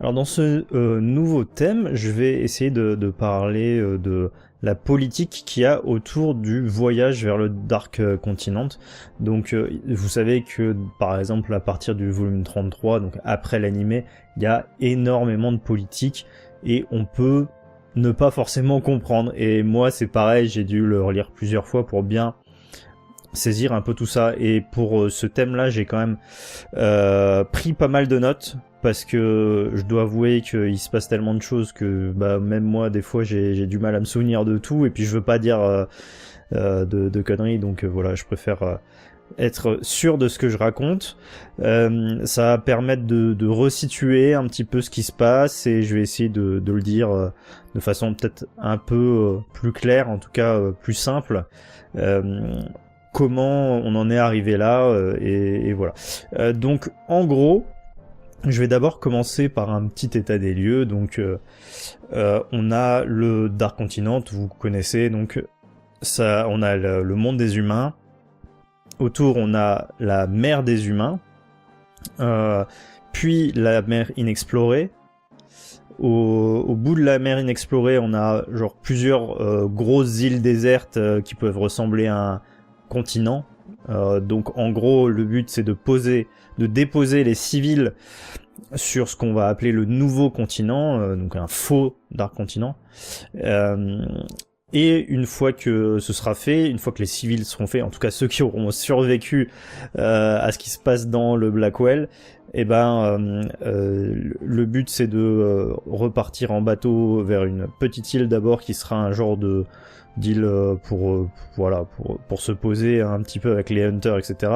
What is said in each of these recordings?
Alors dans ce nouveau thème, je vais essayer de parler de la politique qu'il y a autour du voyage vers le Dark Continent. Donc vous savez que par exemple à partir du volume 33, donc après l'animé, il y a énormément de politique et on peut ne pas forcément comprendre. Et moi c'est pareil, j'ai dû le relire plusieurs fois pour bien saisir un peu tout ça. Et pour ce thème-là, j'ai quand même pris pas mal de notes parce que je dois avouer qu'il se passe tellement de choses que même moi des fois j'ai du mal à me souvenir de tout et puis je veux pas dire de conneries, donc voilà, je préfère être sûr de ce que je raconte. Ça va permettre de resituer un petit peu ce qui se passe et je vais essayer de le dire de façon peut-être un peu plus claire, en tout cas plus simple. Comment on en est arrivé là et voilà. Donc en gros, je vais d'abord commencer par un petit état des lieux. Donc on a le Dark Continent, vous connaissez, donc ça, on a le monde des humains. Autour on a la mer des humains, puis la mer inexplorée. Au bout de la mer inexplorée, on a genre plusieurs grosses îles désertes qui peuvent ressembler à un continent. Donc en gros, le but c'est de déposer les civils sur ce qu'on va appeler le nouveau continent, donc un faux Dark Continent. Et une fois que ce sera fait, une fois que les civils seront faits, en tout cas ceux qui auront survécu à ce qui se passe dans le Blackwell, le but c'est de repartir en bateau vers une petite île d'abord qui sera un genre d'île pour se poser un petit peu avec les hunters, etc.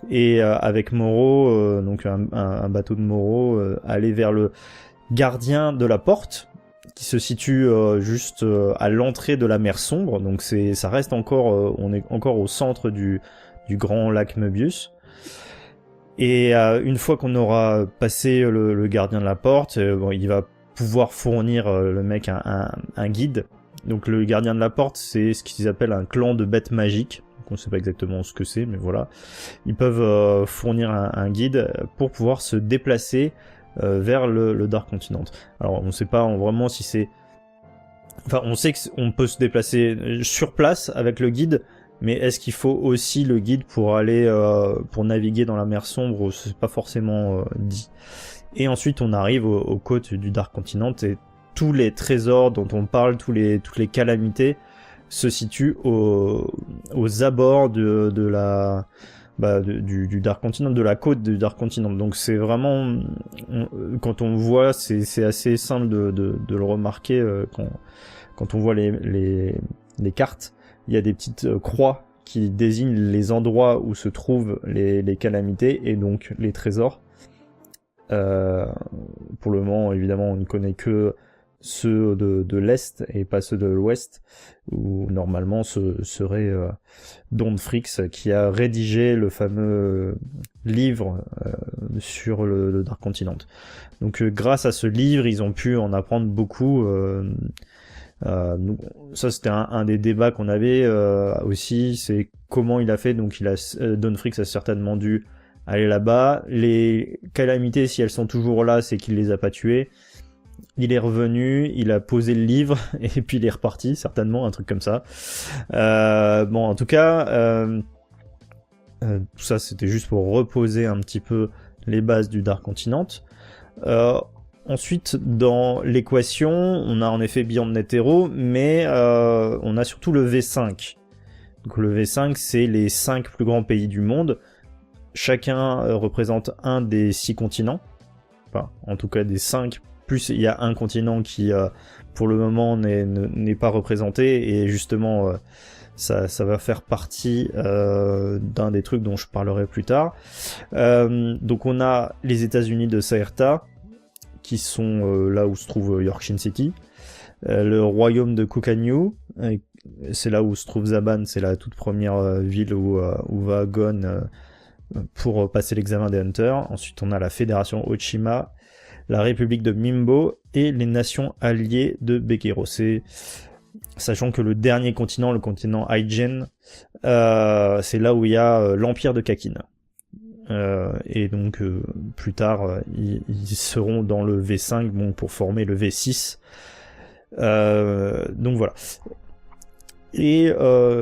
Et avec Moreau, donc un bateau de Moreau, aller vers le gardien de la porte qui se situe juste à l'entrée de la mer sombre. Donc ça reste encore, on est encore au centre du grand lac Möbius. Et une fois qu'on aura passé le gardien de la porte, il va pouvoir fournir le mec un guide. Donc le gardien de la porte, c'est ce qu'ils appellent un clan de bêtes magiques. Donc on sait pas exactement ce que c'est, mais voilà. Ils peuvent fournir un guide pour pouvoir se déplacer vers le Dark Continent. Alors on sait pas vraiment si c'est... Enfin, on sait qu'on peut se déplacer sur place avec le guide, mais est-ce qu'il faut aussi le guide pour aller pour naviguer dans la mer sombre? C'est pas forcément dit. Et ensuite on arrive aux côtes du Dark Continent et tous les trésors dont on parle, toutes les calamités se situent aux abords du Dark Continent, de la côte du Dark Continent. Donc c'est vraiment, quand on voit, c'est assez simple de le remarquer quand on voit les cartes. Il y a des petites croix qui désignent les endroits où se trouvent les calamités et donc les trésors. Pour le moment, évidemment, on ne connaît que ceux de l'Est et pas ceux de l'Ouest, où normalement ce serait Don Fricks qui a rédigé le fameux livre sur le Dark Continent. Donc grâce à ce livre, ils ont pu en apprendre beaucoup. Ça c'était un des débats qu'on avait aussi, c'est comment il a fait. Donc Don Fricks a certainement dû aller là-bas. Les calamités, si elles sont toujours là, c'est qu'il les a pas tuées. Il est revenu, il a posé le livre et puis il est reparti, certainement, un truc comme ça. Bon, en tout cas, tout ça c'était juste pour reposer un petit peu les bases du Dark Continent. Ensuite, dans l'équation, on a en effet Beyond Net Zero, mais on a surtout le V5. Donc le V5, c'est les 5 plus grands pays du monde. Chacun représente un des 6 continents. Enfin, en tout cas des 5. Plus il y a un continent qui, pour le moment, n'est pas représenté. Et justement, ça va faire partie d'un des trucs dont je parlerai plus tard. Donc on a les États-Unis de Saerta, qui sont là où se trouve Yorkshire City. Le royaume de Kukanyu, c'est là où se trouve Zaban, c'est la toute première ville où va Gon pour passer l'examen des Hunters. Ensuite on a la fédération Ochima, la république de Mimbo et les nations alliées de Bekero. Sachant que le dernier continent, le continent Hyjin, c'est là où il y a l'empire de Kakin. et donc plus tard ils seront dans le V5 bon, pour former le V6. Donc voilà. Et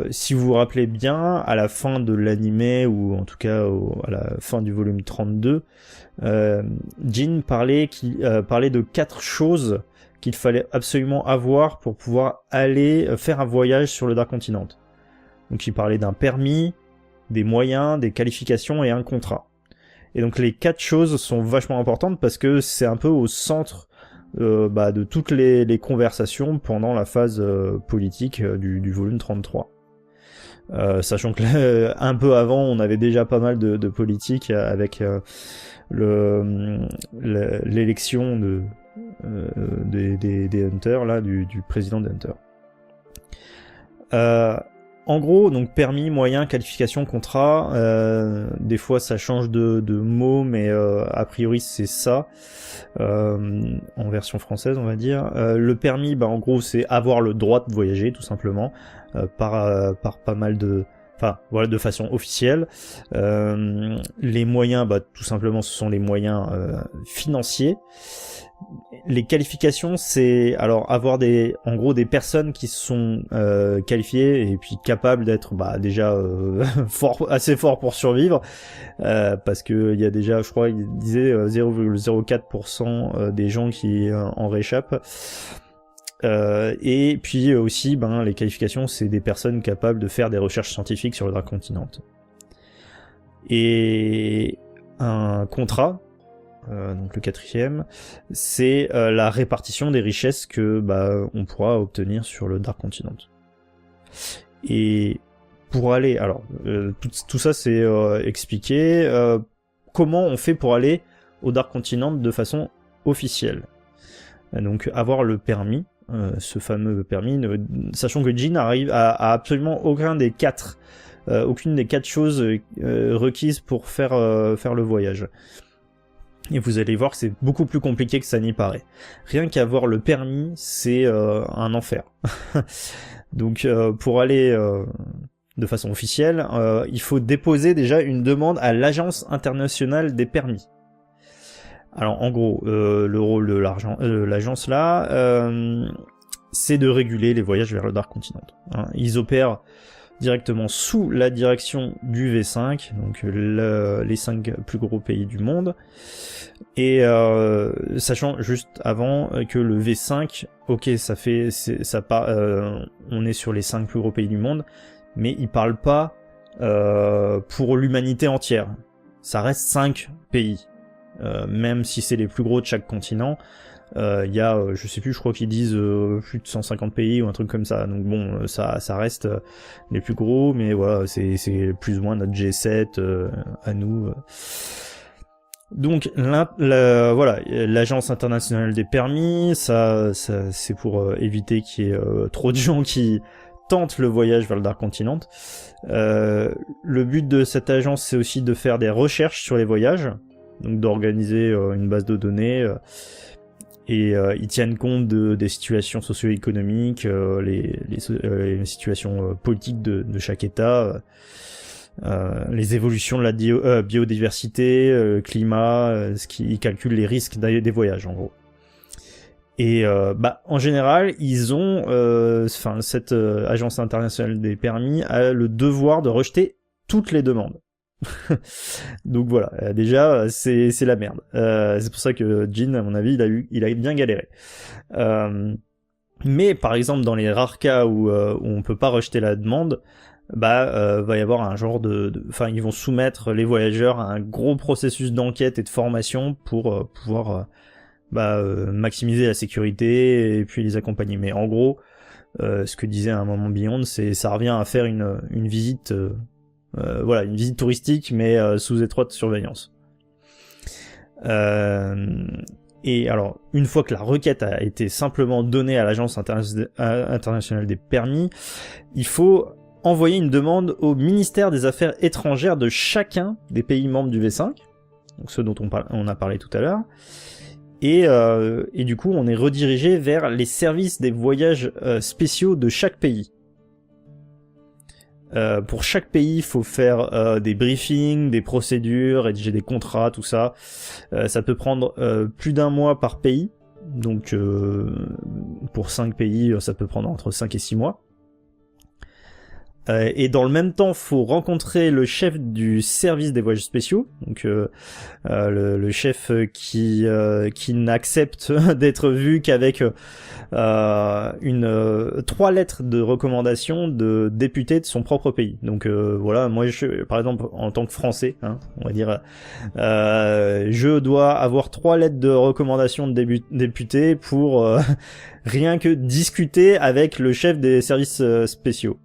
si vous vous rappelez bien, à la fin de l'animé, ou en tout cas à la fin du volume 32, Jin parlait de 4 choses qu'il fallait absolument avoir pour pouvoir aller faire un voyage sur le Dark Continent. Donc il parlait d'un permis, des moyens, des qualifications et un contrat. Et donc les 4 choses sont vachement importantes parce que c'est un peu au centre de toutes les conversations pendant la phase politique du volume 33. Sachant que un peu avant, on avait déjà pas mal de politique avec l'élection des Hunters, là, du président des Hunters. En gros, donc permis, moyen, qualification, contrat. Des fois, ça change de mots, mais a priori, c'est ça. En version française, on va dire. Le permis, en gros, c'est avoir le droit de voyager, tout simplement, par pas mal de... Enfin, voilà, de façon officielle. Les moyens, tout simplement, ce sont les moyens financiers. Les qualifications, c'est alors avoir en gros des personnes qui sont qualifiées et puis capables d'être déjà assez forts pour survivre, parce que il y a déjà, je crois, il disait 0,04% des gens qui en réchappent. Et puis aussi, les qualifications, c'est des personnes capables de faire des recherches scientifiques sur le Dark Continent. Et un contrat, donc le 4e, c'est la répartition des richesses que on pourra obtenir sur le Dark Continent. Et pour aller, alors tout ça c'est expliqué. Comment on fait pour aller au Dark Continent de façon officielle. Donc avoir le permis, ce fameux permis, sachant que Jin arrive à absolument aucune des 4 choses requises pour faire le voyage. Et vous allez voir que c'est beaucoup plus compliqué que ça n'y paraît. Rien qu'avoir le permis, c'est un enfer. Donc pour aller de façon officielle, il faut déposer déjà une demande à l'Agence internationale des permis. Alors en gros, le rôle de l'agence là, c'est de réguler les voyages vers le Dark Continent. Ils opèrent directement sous la direction du V5, donc les 5 plus gros pays du monde. Et sachant juste avant que le V5, ok, on est sur les 5 plus gros pays du monde, mais il parle pas pour l'humanité entière. Ça reste 5 pays. Même si c'est les plus gros de chaque continent, il y a, je sais plus, je crois qu'ils disent plus de 150 pays ou un truc comme ça. Donc bon, ça reste les plus gros, mais voilà, c'est plus ou moins notre G7 à nous. Donc voilà, l'Agence internationale des permis, ça c'est pour éviter qu'il y ait trop de gens qui tentent le voyage vers le Dark Continent. Le but de cette agence, c'est aussi de faire des recherches sur les voyages, donc d'organiser une base de données, et ils tiennent compte des situations socio-économiques, les situations politiques de chaque État, les évolutions de la biodiversité, climat, ils calculent les risques des voyages en gros. Et en général, ils ont, cette agence internationale des permis a le devoir de rejeter toutes les demandes. Donc voilà, déjà c'est la merde. C'est pour ça que Jin, à mon avis, il a bien galéré. Mais par exemple, dans les rares cas où on peut pas rejeter la demande, va y avoir un genre ils vont soumettre les voyageurs à un gros processus d'enquête et de formation pour pouvoir maximiser la sécurité et puis les accompagner. Mais en gros, ce que disait à un moment Beyond, ça revient à faire une visite. Une visite touristique, mais sous étroite surveillance. Et alors, une fois que la requête a été simplement donnée à l'Agence internationale des permis, il faut envoyer une demande au ministère des Affaires étrangères de chacun des pays membres du V5, donc ceux dont on a parlé tout à l'heure, et du coup, on est redirigé vers les services des voyages spéciaux de chaque pays. Pour chaque pays, il faut faire des briefings, des procédures, rédiger des contrats, tout ça. Ça peut prendre plus d'un mois par pays. Donc pour 5 pays, ça peut prendre entre 5 et 6 mois. Et dans le même temps, faut rencontrer le chef du service des voyages spéciaux, donc le chef qui n'accepte d'être vu qu'avec 3 lettres de recommandation de députés de son propre pays. Donc voilà, moi par exemple en tant que Français, on va dire, je dois avoir 3 lettres de recommandation de députés pour rien que discuter avec le chef des services spéciaux.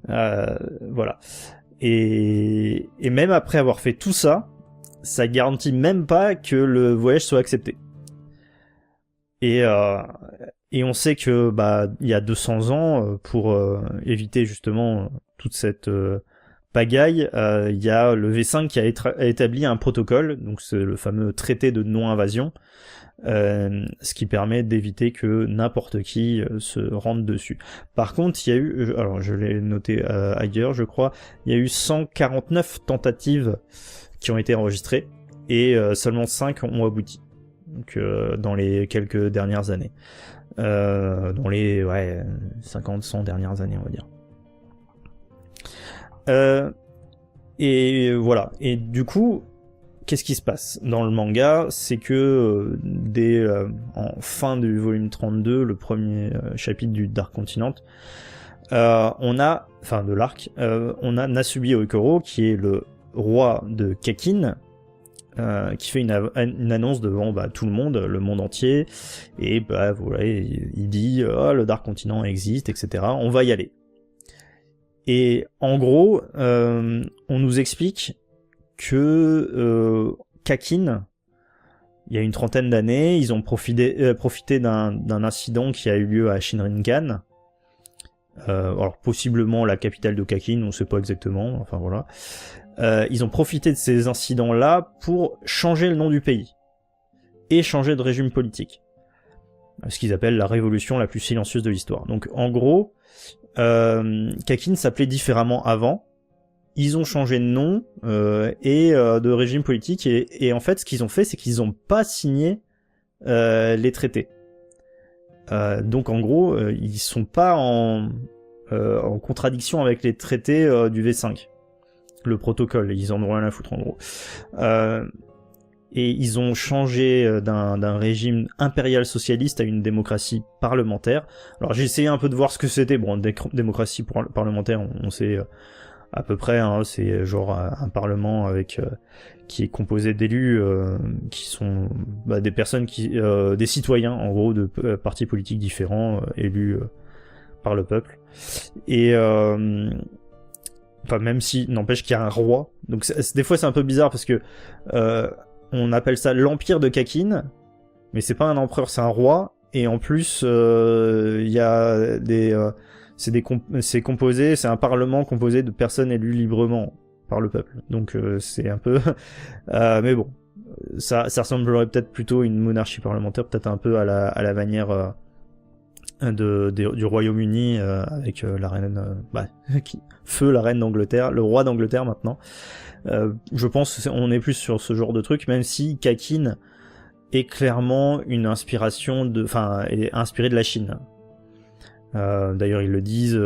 Voilà. Et même après avoir fait tout ça, ça garantit même pas que le voyage soit accepté. Et on sait que il y a 200 ans, pour éviter justement toute cette pagaille, il y a le V5 qui a établi un protocole, donc c'est le fameux traité de non-invasion, ce qui permet d'éviter que n'importe qui se rende dessus. Par contre, il y a eu, alors je l'ai noté ailleurs, je crois, il y a eu 149 tentatives qui ont été enregistrées et seulement 5 ont abouti. Donc dans les quelques dernières années, dans les 50-100 dernières années, on va dire. Et voilà. Et du coup, qu'est-ce qui se passe dans le manga? C'est que dès en fin du volume 32, le premier chapitre du Dark Continent, on a Nasubi Oikoro, qui est le roi de Kakin, qui fait une annonce devant tout le monde entier, et voilà, il dit le Dark Continent existe, etc. On va y aller. Et en gros, on nous explique que Kakin, il y a une trentaine d'années, ils ont profité d'un incident qui a eu lieu à Shinringan. Alors possiblement la capitale de Kakin, on ne sait pas exactement, enfin voilà. Ils ont profité de ces incidents-là pour changer le nom du pays et changer de régime politique. Ce qu'ils appellent la révolution la plus silencieuse de l'histoire. Donc en gros, Kakin s'appelait différemment avant. Ils ont changé de nom et de régime politique, et en fait ce qu'ils ont fait, c'est qu'ils n'ont pas signé les traités. Donc en gros, ils sont pas en contradiction avec les traités du V5, le protocole, ils en ont rien à foutre en gros. Et ils ont changé d'un régime impérial socialiste à une démocratie parlementaire. Alors j'ai essayé un peu de voir ce que c'était. Bon, démocratie parlementaire, on sait à peu près, c'est genre un parlement avec qui est composé d'élus qui sont des personnes des citoyens en gros de partis politiques différents élus par le peuple. Et même si n'empêche qu'il y a un roi. Donc des fois c'est un peu bizarre parce que on appelle ça l'empire de Kakin, mais c'est pas un empereur, c'est un roi. Et en plus il y a c'est composé, c'est un parlement composé de personnes élues librement par le peuple. Donc c'est un peu mais bon, ça ressemblerait peut-être plutôt à une monarchie parlementaire, peut-être un peu à la manière du Royaume-Uni avec la reine feu la reine d'Angleterre, le roi d'Angleterre maintenant. Je pense on est plus sur ce genre de truc, même si Kakin est clairement une inspiration est inspiré de la Chine. D'ailleurs ils le disent,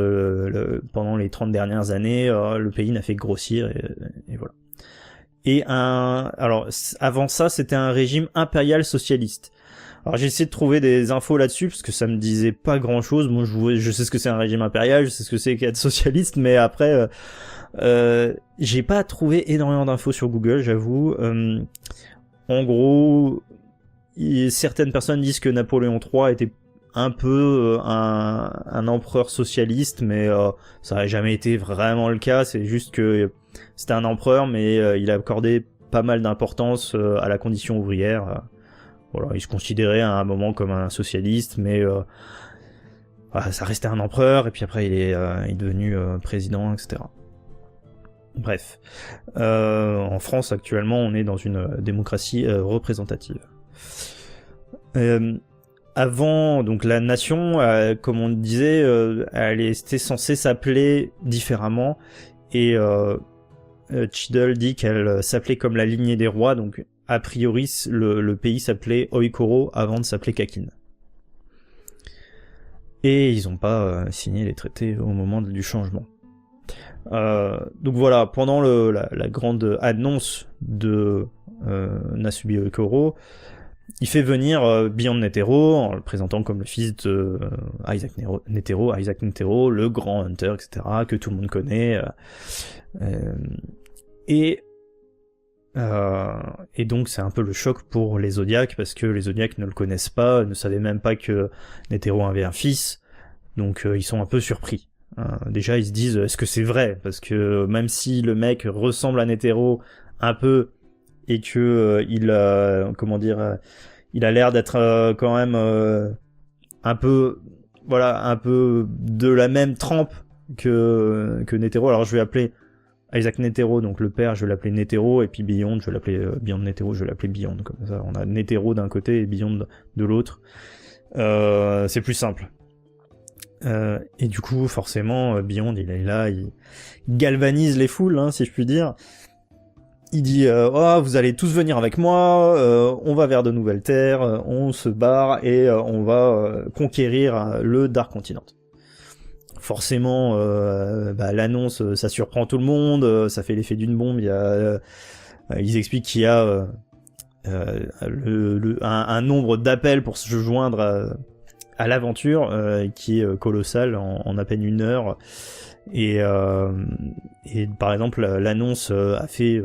pendant les 30 dernières années, le pays n'a fait que grossir, et voilà. Et alors avant ça, c'était un régime impérial socialiste. Alors j'ai essayé de trouver des infos là-dessus parce que ça me disait pas grand-chose. Moi je sais ce que c'est un régime impérial, je sais ce que c'est qu'être socialiste, mais après j'ai pas trouvé énormément d'infos sur Google, j'avoue. En gros, certaines personnes disent que Napoléon III était un peu un empereur socialiste, mais ça n'a jamais été vraiment le cas. C'est juste que c'était un empereur, mais il a accordé pas mal d'importance à la condition ouvrière. Voilà, il se considérait à un moment comme un socialiste, mais ça restait un empereur, et puis après il est devenu président, etc. Bref, en France actuellement on est dans une démocratie représentative. avant, donc la nation, comme on disait, elle était censée s'appeler différemment, et Cheadle dit qu'elle s'appelait comme la lignée des rois, donc a priori le pays s'appelait Oikoro avant de s'appeler Kakin. Et ils n'ont pas signé les traités au moment du changement. Donc voilà, pendant la grande annonce de Nasubi Oikoro, il fait venir Beyond Netero en le présentant comme le fils de Isaac Netero, le grand hunter, etc., que tout le monde connaît. Et donc c'est un peu le choc pour les Zodiacs, parce que les Zodiacs ne le connaissent pas, ne savaient même pas que Netero avait un fils, donc ils sont un peu surpris. Déjà ils se disent, est-ce que c'est vrai? Parce que même si le mec ressemble à Netero un peu, et que il a l'air d'être quand même un peu de la même trempe que Netero. Alors je vais appeler Isaac Netero, donc le père, je vais l'appeler Netero, et puis Beyond, je vais l'appeler Beyond Netero, je vais l'appeler Beyond, comme ça on a Netero d'un côté et Beyond de l'autre. C'est plus simple. Et du coup, forcément, Beyond, il est là, il galvanise les foules, hein, si je puis dire. Il dit oh, vous allez tous venir avec moi, on va vers de nouvelles terres, on se barre et on va conquérir le Dark Continent. Forcément, l'annonce, ça surprend tout le monde, ça fait l'effet d'une bombe. Ils expliquent qu'il y a un nombre d'appels pour se joindre à l'aventure qui est colossal en à peine 1 heure. Et par exemple, l'annonce a fait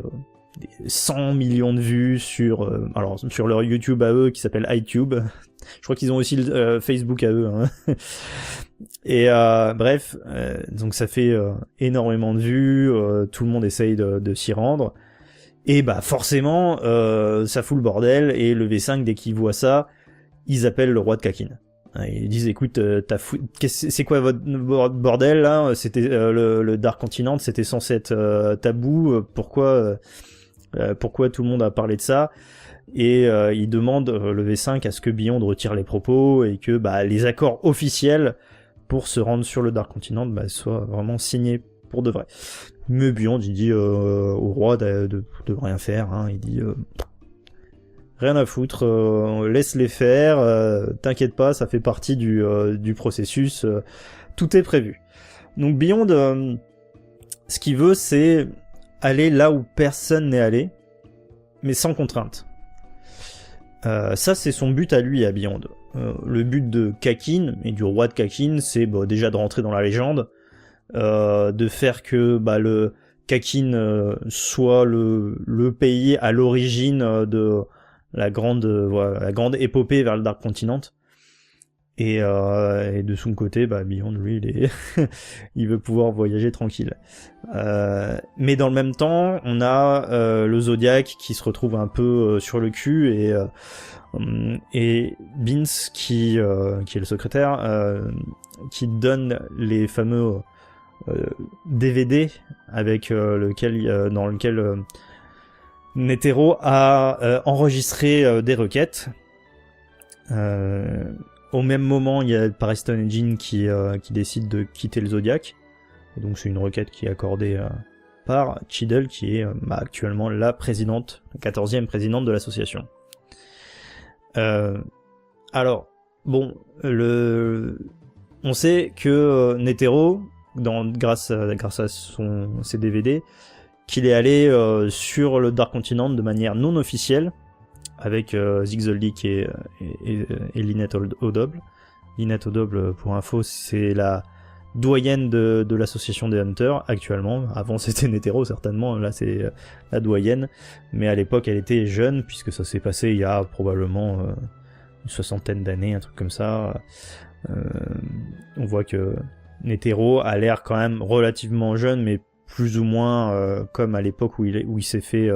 100 millions de vues sur leur YouTube à eux qui s'appelle iTube. Je crois qu'ils ont aussi le Facebook à eux. Hein. Et bref, donc ça fait énormément de vues. Tout le monde essaye de s'y rendre. Et bah forcément, ça fout le bordel. Et le V5, dès qu'ils voient ça, ils appellent le roi de Kakin. Ils disent, écoute, c'est quoi votre bordel là? C'était le Dark Continent, c'était censé être tabou. Pourquoi tout le monde a parlé de ça? Et ils demandent le V5 à ce que Beyond retire les propos et que les accords officiels pour se rendre sur le Dark Continent soient vraiment signés pour de vrai. Mais Beyond, il dit au roi de rien faire. Hein, il dit rien à foutre, laisse-les faire, t'inquiète pas, ça fait partie du processus, tout est prévu. Donc Beyond, ce qu'il veut, c'est aller là où personne n'est allé, mais sans contrainte. Ça, c'est son but à lui, à Beyond. Le but de Kakin, et du roi de Kakin, c'est déjà de rentrer dans la légende, de faire que le Kakin soit le pays à l'origine de la grande épopée vers le Dark Continent. Et de son côté, Beyond, lui, il veut pouvoir voyager tranquille. Mais dans le même temps, on a le Zodiac qui se retrouve un peu sur le cul, et Binz qui est le secrétaire, qui donne les fameux DVD avec dans lequel Netero a enregistré des requêtes. Au même moment, il y a Pariston et Jean qui décident de quitter le Zodiac. Et donc c'est une requête qui est accordée par Cheadle, qui est actuellement la 14e présidente de l'association. Alors, bon, on sait que Netero, grâce à ses DVD, qu'il est allé sur le Dark Continent de manière non officielle, avec Zigzoldyck et Lynette Odoble. Lynette Odoble, pour info, c'est la doyenne de l'association des Hunters actuellement. Avant c'était Netero certainement, là c'est la doyenne, mais à l'époque elle était jeune, puisque ça s'est passé il y a probablement une 60aine d'années, un truc comme ça. On voit que Netero a l'air quand même relativement jeune, mais plus ou moins comme à l'époque où il s'est fait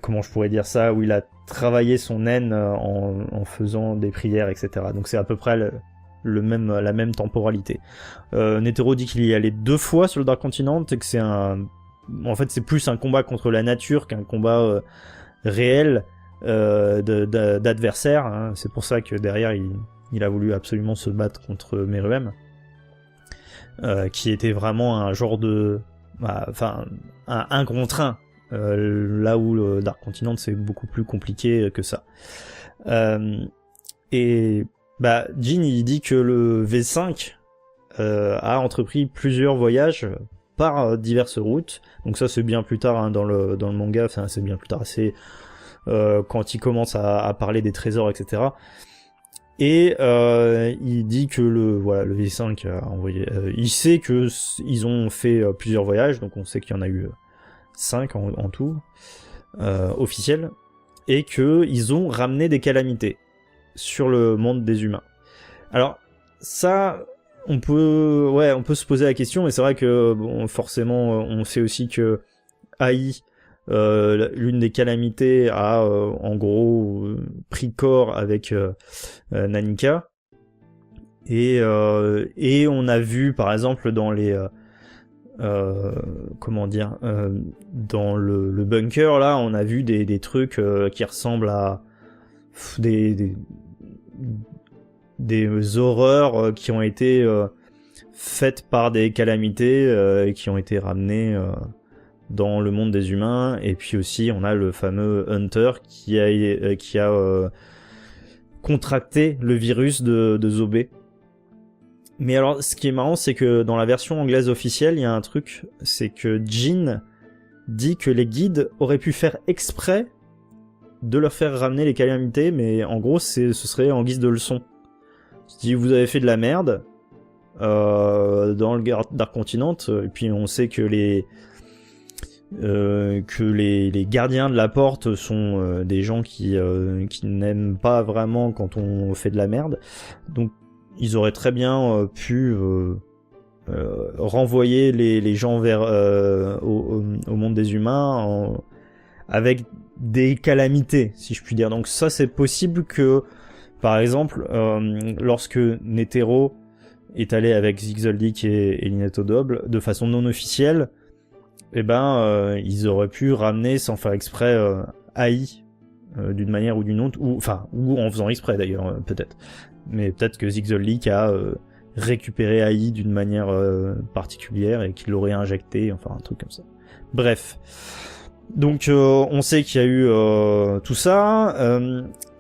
comment je pourrais dire ça, où il a travaillé son haine en faisant des prières, etc. Donc c'est à peu près la même temporalité. Netero dit qu'il y allait 2 fois sur le Dark Continent, et que en fait c'est plus un combat contre la nature qu'un combat réel. d'adversaires, hein. C'est pour ça que derrière il a voulu absolument se battre contre Meruem, qui était vraiment un genre de, enfin, un contre un. Là où le Dark Continent c'est beaucoup plus compliqué que ça. Et Jin il dit que le V5 a entrepris plusieurs voyages par diverses routes. Donc ça c'est bien plus tard, hein, dans le manga, enfin c'est bien plus tard, c'est quand il commence à parler des trésors, etc. Et il dit que le V5 a envoyé, il sait que ils ont fait plusieurs voyages, donc on sait qu'il y en a eu 5 en tout officiels, et que ils ont ramené des calamités sur le monde des humains. Alors ça, on peut se poser la question, mais c'est vrai que bon, forcément on sait aussi que AI, l'une des calamités, a en gros pris corps avec Nanika, et on a vu par exemple dans les dans le bunker là, on a vu des trucs qui ressemblent à des horreurs qui ont été faites par des calamités et qui ont été ramenées dans le monde des humains. Et puis aussi on a le fameux Hunter qui a contracté le virus de Zobé. Mais alors ce qui est marrant, c'est que dans la version anglaise officielle, il y a un truc, c'est que Jin dit que les guides auraient pu faire exprès de leur faire ramener les calamités, mais en gros ce serait en guise de leçon. Si vous avez fait de la merde dans le Dark Continent, et puis on sait que les gardiens de la porte sont des gens qui n'aiment pas vraiment quand on fait de la merde, donc ils auraient très bien pu renvoyer les gens vers au monde des humains avec des calamités, si je puis dire. Donc ça c'est possible que, par exemple, lorsque Netero est allé avec Zigzoldyck et Lineto Doble de façon non officielle, ils auraient pu ramener sans faire exprès AI d'une manière ou d'une autre, ou en faisant exprès d'ailleurs, peut-être. Mais peut-être que Zigzoldyck a récupéré AI d'une manière particulière et qu'il l'aurait injecté, enfin un truc comme ça. Bref. Donc on sait qu'il y a eu tout ça,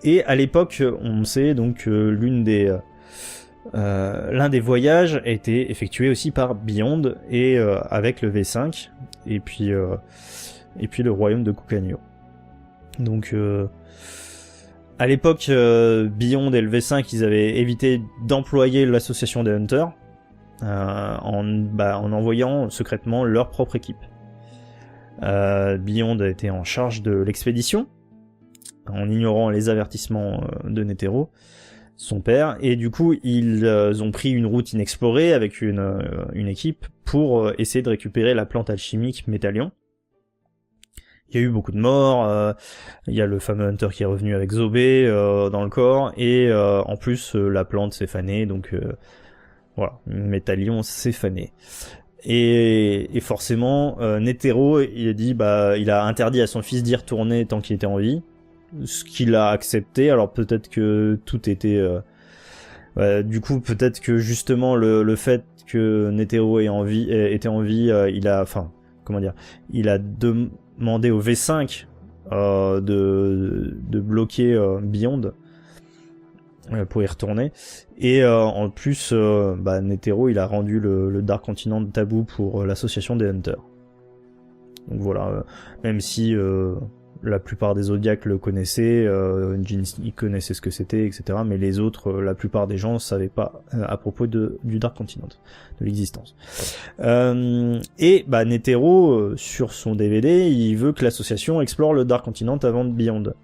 et à l'époque on sait donc que l'un des voyages a été effectué aussi par Beyond, et avec le V5 et puis le royaume de Kukanyo. Donc à l'époque, Beyond et le V5, ils avaient évité d'employer l'association des Hunters en envoyant secrètement leur propre équipe. Beyond a été en charge de l'expédition, en ignorant les avertissements de Netero, son père, et du coup ils ont pris une route inexplorée avec une équipe pour essayer de récupérer la plante alchimique Métallion. Il y a eu beaucoup de morts, il y a le fameux Hunter qui est revenu avec Zobé dans le corps, et en plus la plante s'est fanée, donc voilà, Métallion s'est fané. Et forcément, Netero, il a dit, il a interdit à son fils d'y retourner tant qu'il était en vie, ce qu'il a accepté. Alors peut-être que tout était... du coup, peut-être que justement le fait que Netero était en vie, il a demandé au V5 de bloquer Beyond pour y retourner, et en plus Netero il a rendu le Dark Continent tabou pour l'association des Hunters. Donc voilà, même si la plupart des Zodiacs le connaissaient, Jin il connaissait ce que c'était, etc., mais les autres, la plupart des gens savaient pas à propos du Dark Continent, de l'existence. Et Netero, sur son DVD, il veut que l'association explore le Dark Continent avant Beyond.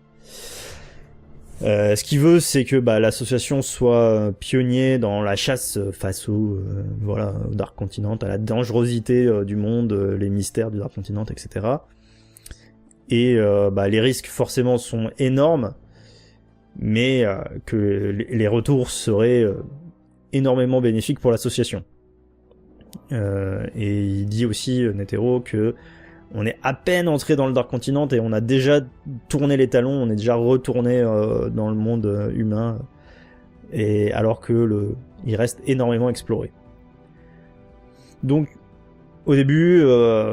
Ce qu'il veut, c'est que l'association soit pionnier dans la chasse face au Dark Continent, à la dangerosité du monde, les mystères du Dark Continent, etc. Et les risques forcément sont énormes, mais que les retours seraient énormément bénéfiques pour l'association. Et il dit aussi, Netero, que on est à peine entré dans le Dark Continent et on a déjà tourné les talons, on est déjà retourné dans le monde humain, et alors que il reste énormément exploré. Donc au début,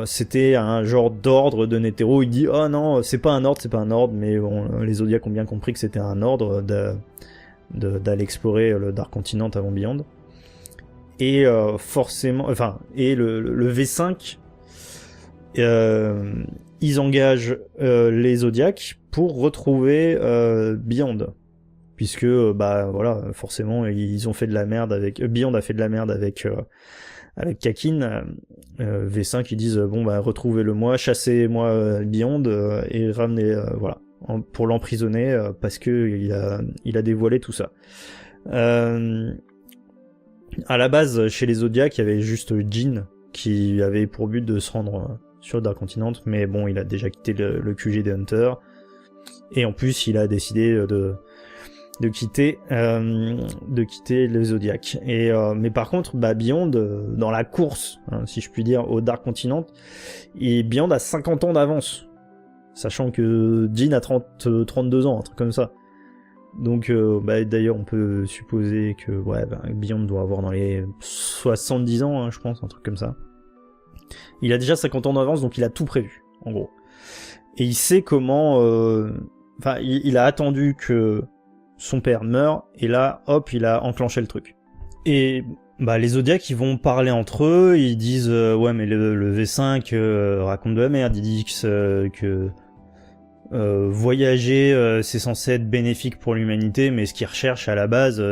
c'était un genre d'ordre de Netero. Il dit oh non, c'est pas un ordre, mais bon, les Zodiacs ont bien compris que c'était un ordre d'aller explorer le Dark Continent avant Beyond. Et forcément, enfin, et le V5, ils engagent les Zodiacs pour retrouver Beyond, puisque bah voilà, forcément ils ont fait de la merde avec Beyond a fait de la merde avec Kakin. V5 ils disent bon bah retrouvez-le-moi, chassez-moi Beyond et ramenez voilà pour l'emprisonner parce que il a dévoilé tout ça. À la base chez les Zodiacs il y avait juste Jin qui avait pour but de se rendre sur le Dark Continent, mais bon il a déjà quitté le QG des Hunters et en plus il a décidé de quitter les Zodiacs. Et mais par contre, bah Beyond dans la course, hein, si je puis dire, au Dark Continent, et Beyond a 50 ans d'avance, sachant que Jin a 32 ans, un truc comme ça. Donc bah d'ailleurs on peut supposer que ouais, bah, Beyond doit avoir dans les 70 ans, hein, je pense, un truc comme ça. Il a déjà 50 ans d'avance, donc il a tout prévu, en gros. Et il sait comment enfin il a attendu que son père meurt, et là, hop, il a enclenché le truc. Et bah les Zodiacs, ils vont parler entre eux, ils disent ouais mais le V5 raconte de la merde, ils disent que voyager c'est censé être bénéfique pour l'humanité, mais ce qu'ils recherchent à la base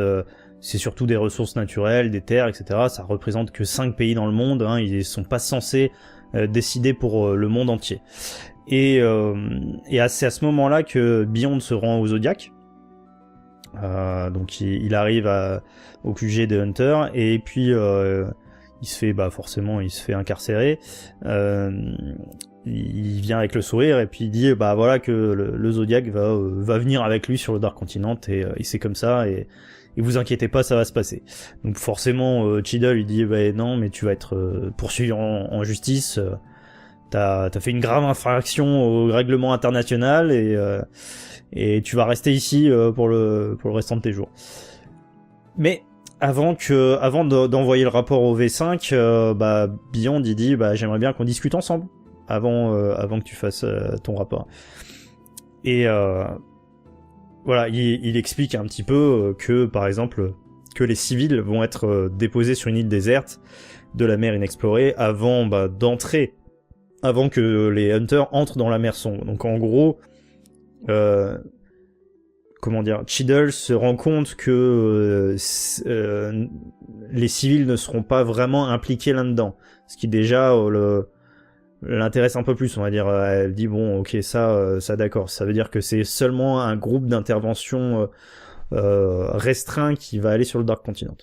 c'est surtout des ressources naturelles, des terres, etc. Ça représente que 5 pays dans le monde, hein, ils sont pas censés décider pour le monde entier. Et c'est à ce moment-là que Beyond se rend aux Zodiacs. Donc il arrive au QG des Hunters et puis il se fait forcément il se fait incarcérer. Il vient avec le sourire et puis il dit bah voilà que le Zodiac va venir avec lui sur le Dark Continent et c'est comme ça et vous inquiétez pas, ça va se passer. Donc forcément Cheadle il dit bah non mais tu vas être poursuivi en justice. T'as fait une grave infraction au règlement international et tu vas rester ici pour le restant de tes jours. Mais avant d'envoyer le rapport au V5, Beyond il dit j'aimerais bien qu'on discute ensemble avant que tu fasses ton rapport. Et voilà, il explique un petit peu que par exemple que les civils vont être déposés sur une île déserte de la mer inexplorée avant que les Hunters entrent dans la mer sombre. Donc en gros, Cheadle se rend compte que les civils ne seront pas vraiment impliqués là-dedans. Ce qui déjà l'intéresse un peu plus, on va dire. Elle dit bon, ok, ça d'accord. Ça veut dire que c'est seulement un groupe d'intervention restreint qui va aller sur le Dark Continent.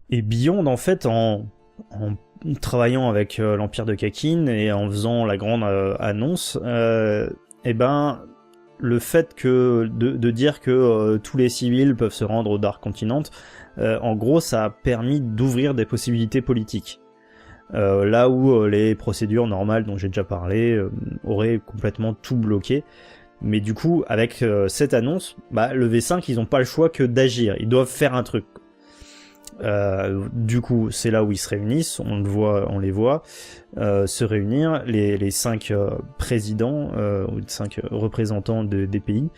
Et Beyond, en fait, en travaillant avec l'Empire de Kakin et en faisant la grande annonce, le fait de dire que tous les civils peuvent se rendre au Dark Continent, en gros ça a permis d'ouvrir des possibilités politiques. Là où les procédures normales dont j'ai déjà parlé auraient complètement tout bloqué. Mais du coup, avec cette annonce, le V5 ils ont pas le choix que d'agir, ils doivent faire un truc. Du coup, c'est là où ils se réunissent, on les voit se réunir, les 5 présidents ou 5 représentants des pays,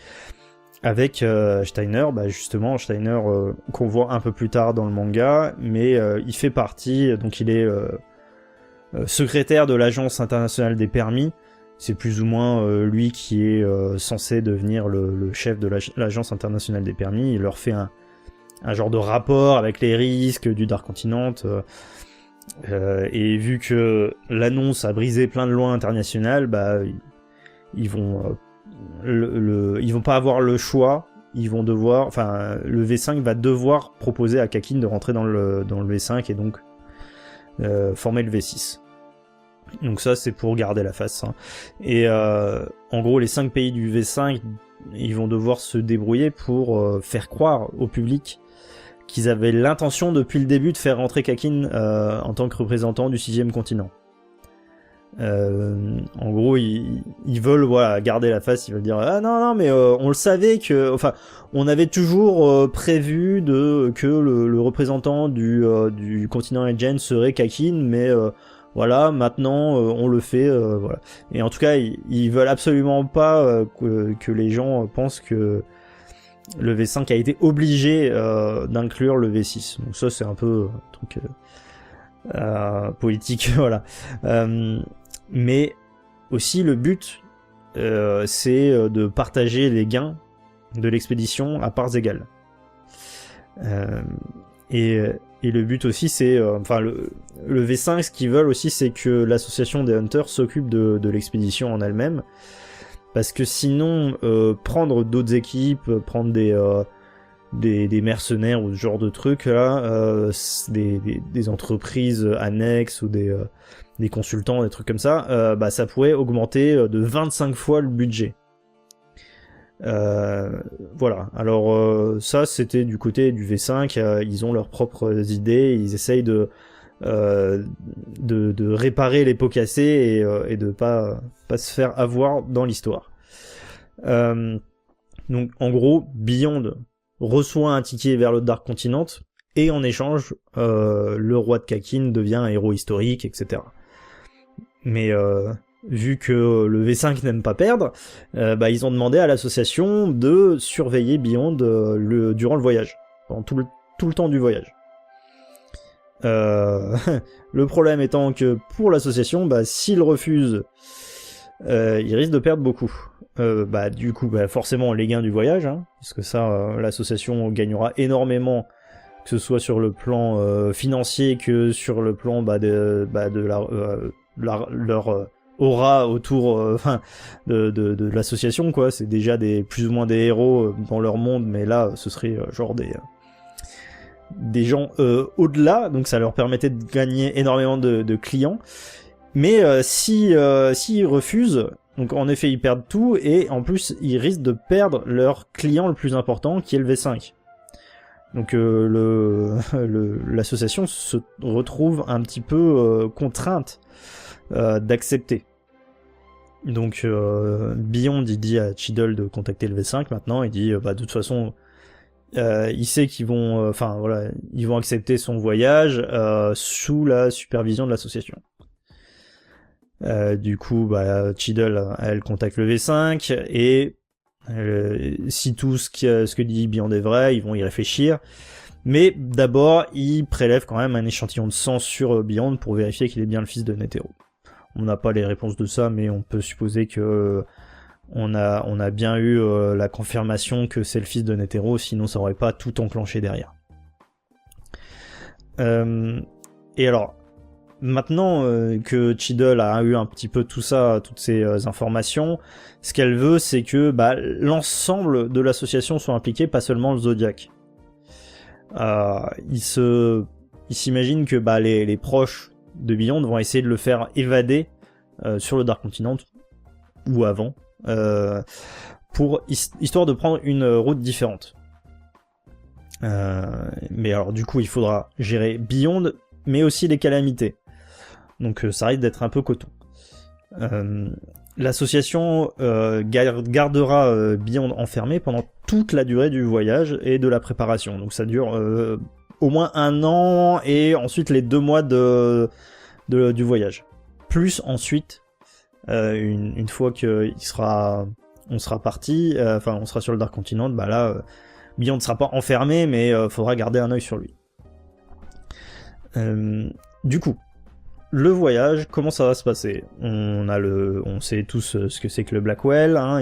avec Steiner, justement Steiner qu'on voit un peu plus tard dans le manga, mais il fait partie, donc il est secrétaire de l'Agence internationale des permis. C'est plus ou moins lui qui est censé devenir le chef de l'Agence internationale des permis. Il leur fait un genre de rapport avec les risques du Dark Continent, et vu que l'annonce a brisé plein de lois internationales, ils vont pas avoir le choix, ils vont devoir, le V5 va devoir proposer à Kakin de rentrer dans le V5 et donc former le V6. Donc ça c'est pour garder la face, hein. Et en gros les 5 pays du V5 ils vont devoir se débrouiller pour faire croire au public qu'ils avaient l'intention depuis le début de faire rentrer Kakin en tant que représentant du 6e continent. En gros, ils veulent voilà garder la face, ils veulent dire ah non mais on le savait que, enfin, on avait toujours prévu que le représentant du continent Agent serait Kakin, mais voilà, maintenant on le fait, voilà. Et en tout cas, ils veulent absolument pas que les gens pensent que le V5 a été obligé d'inclure le V6. Donc ça, c'est un peu un truc politique, voilà. Mais aussi le but, c'est de partager les gains de l'expédition à parts égales. Et le but aussi, c'est, enfin le V5, ce qu'ils veulent aussi, c'est que l'association des Hunters s'occupe de l'expédition en elle-même, parce que sinon, prendre d'autres équipes, prendre des mercenaires ou ce genre de trucs là, des entreprises annexes ou des consultants, des trucs comme ça, bah ça pourrait augmenter de 25 fois le budget. Voilà. Alors ça, c'était du côté du V5. Ils ont leurs propres idées. Ils essayent de réparer les pots cassés et de pas se faire avoir dans l'histoire. Donc en gros, Beyond reçoit un ticket vers le Dark Continent et en échange, le roi de Kakin devient un héros historique, etc. Mais vu que le V5 n'aime pas perdre, bah, ils ont demandé à l'association de surveiller Beyond durant le voyage, pendant tout le temps du voyage. Le problème étant que pour l'association, bah, s'ils refusent, ils risquent de perdre beaucoup. Bah, du coup, bah, forcément les gains du voyage, hein, parce que ça, l'association gagnera énormément, que ce soit sur le plan financier que sur le plan de leur aura autour de l'association, quoi. C'est déjà plus ou moins des héros dans leur monde, mais là ce serait genre des gens au-delà, donc ça leur permettait de gagner énormément de clients. Mais s'ils refusent, donc en effet ils perdent tout, et en plus ils risquent de perdre leur client le plus important, qui est le V5. Donc l'association se retrouve un petit peu contrainte d'accepter. Donc Beyond, il dit à Cheadle de contacter le V5 maintenant. Il dit bah de toute façon il sait qu'ils vont voilà, ils vont accepter son voyage sous la supervision de l'association. Du coup bah Cheadle, elle contacte le V5 et si tout ce que dit Beyond est vrai, ils vont y réfléchir. Mais d'abord, ils prélèvent quand même un échantillon de sang sur Beyond pour vérifier qu'il est bien le fils de Netero. On n'a pas les réponses de ça, mais on peut supposer que on a bien eu la confirmation que c'est le fils de Netero, sinon ça aurait pas tout enclenché derrière. Et alors, maintenant que Cheadle a eu un petit peu tout ça, toutes ces informations, ce qu'elle veut, c'est que bah, l'ensemble de l'association soit impliqué, pas seulement le Zodiac. Il s'imagine que bah, les proches de Beyond vont essayer de le faire évader sur le Dark Continent, ou avant, pour histoire de prendre une route différente. Mais alors du coup il faudra gérer Beyond, mais aussi les calamités. Donc ça risque d'être un peu coton. L'association gardera Beyond enfermé pendant toute la durée du voyage et de la préparation. Donc ça dure au moins 1 an, et ensuite les 2 mois du voyage. Plus ensuite, une fois on sera parti, on sera sur le Dark Continent, bah là, Beyond ne sera pas enfermé, mais faudra garder un œil sur lui. Du coup, le voyage, comment ça va se passer ? On sait tous ce que c'est que le Blackwell, hein,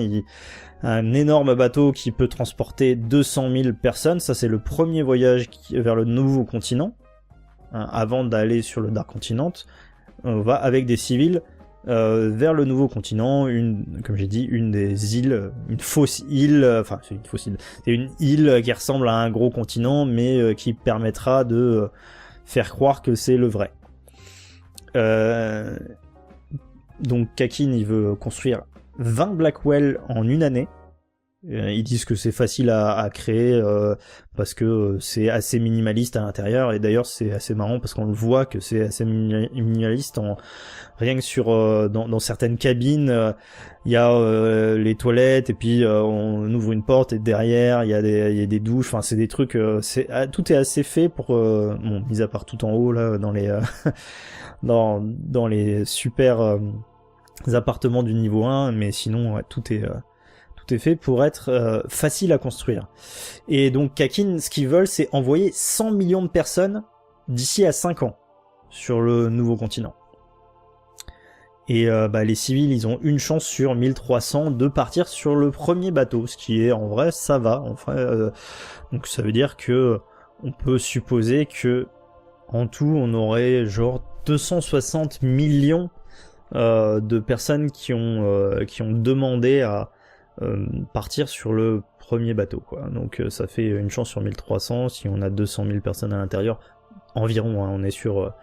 un énorme bateau qui peut transporter 200 000 personnes, ça c'est le premier voyage vers le nouveau continent, hein, avant d'aller sur le Dark Continent. On va avec des civils vers le nouveau continent, comme j'ai dit, une des îles, une fausse île, c'est une fausse île, c'est une île qui ressemble à un gros continent, mais qui permettra de faire croire que c'est le vrai. Donc Kakin, il veut construire 20 Blackwell en 1 année, Ils disent que c'est facile à créer parce que c'est assez minimaliste à l'intérieur, et d'ailleurs c'est assez marrant parce qu'on le voit que c'est assez minimaliste rien que sur dans certaines cabines, il y a les toilettes, et puis on ouvre une porte et derrière il y a des douches, enfin c'est des trucs, tout est assez fait pour bon, mis à part tout en haut là dans les dans les super appartements du niveau 1, mais sinon tout est fait pour être facile à construire. Et donc Kakin, ce qu'ils veulent, c'est envoyer 100 millions de personnes d'ici à 5 ans sur le nouveau continent. Et les civils, ils ont une chance sur 1300 de partir sur le premier bateau, ce qui est en vrai, ça va. Donc ça veut dire que on peut supposer que en tout, on aurait genre 260 millions de personnes qui ont demandé à partir sur le premier bateau, quoi. Donc ça fait une chance sur 1300. Si on a 200 000 personnes à l'intérieur, environ, hein, on est sur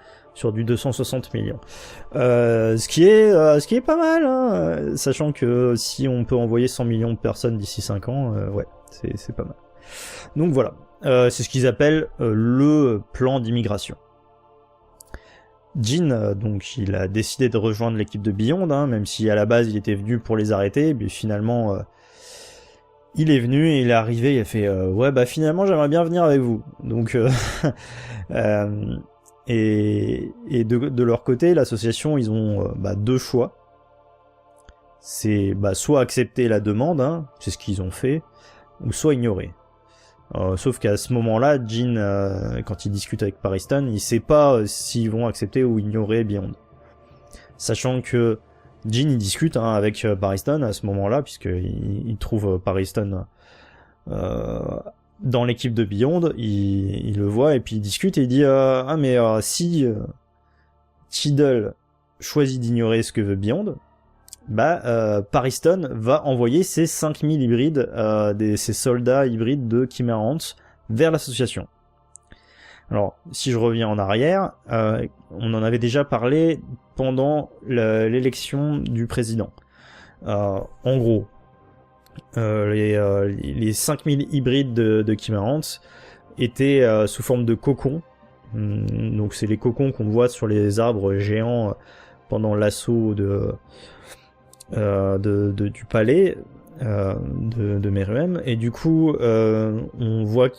du 260 millions. Ce qui est pas mal, hein, sachant que si on peut envoyer 100 millions de personnes d'ici 5 ans, ouais, c'est pas mal. Donc voilà, c'est ce qu'ils appellent le plan d'immigration. Jin, donc il a décidé de rejoindre l'équipe de Beyond, hein, même si à la base il était venu pour les arrêter, mais finalement il est venu et il est arrivé, il a fait ouais bah finalement j'aimerais bien venir avec vous. Donc et de leur côté, l'association, ils ont deux choix. C'est soit accepter la demande, hein, c'est ce qu'ils ont fait, ou soit ignorer. Sauf qu'à ce moment-là, Jin, quand il discute avec Pariston, il sait pas s'ils vont accepter ou ignorer Beyond. Sachant que Jin, il discute avec Pariston à ce moment-là, puisqu'il trouve Pariston dans l'équipe de Beyond, il le voit et puis il discute et il dit si Cheadle choisit d'ignorer ce que veut Beyond, Pariston va envoyer ses 5000 hybrides, ces soldats hybrides de Chimera Ants vers l'association. Alors, si je reviens en arrière, on en avait déjà parlé pendant l'élection du président. En gros, les 5000 hybrides de Chimera Ants étaient sous forme de cocons. Donc c'est les cocons qu'on voit sur les arbres géants pendant l'assaut du palais de Meruem, et du coup on voit qu'à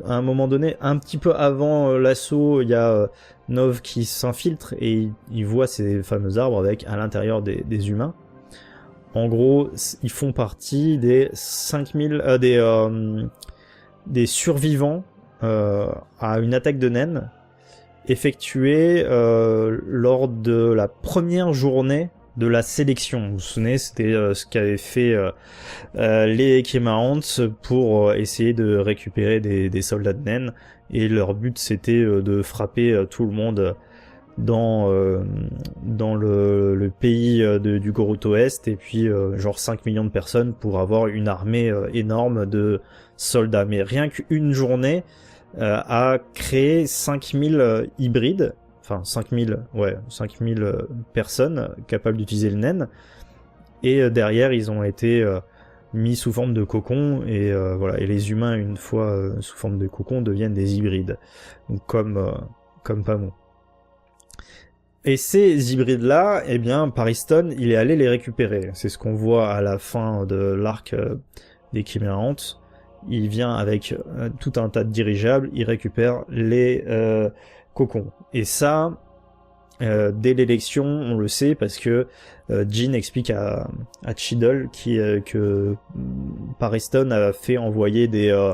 un moment donné, un petit peu avant l'assaut, il y a Nov qui s'infiltre et il voit ces fameux arbres avec à l'intérieur des humains. En gros, ils font partie des 5000 des survivants à une attaque de naines effectuée lors de la première journée de la sélection. Vous vous souvenez, c'était ce qu'avaient fait les Chimera Ants pour essayer de récupérer des soldats de naines, et leur but c'était de frapper tout le monde dans le pays du Goruto Est, et puis genre 5 millions de personnes pour avoir une armée énorme de soldats. Mais rien qu'une journée a créé 5000 hybrides, enfin 5000 personnes capables d'utiliser le naine, et derrière ils ont été mis sous forme de cocon, et voilà, et les humains, une fois sous forme de cocon, deviennent des hybrides, donc comme Pamon. Et ces hybrides-là, eh bien, Pariston, il est allé les récupérer. C'est ce qu'on voit à la fin de l'arc des Chimera Ants. Il vient avec tout un tas de dirigeables, il récupère les cocons. Et ça, dès l'élection, on le sait, parce que Jin explique à Cheadle que Pariston a fait envoyer des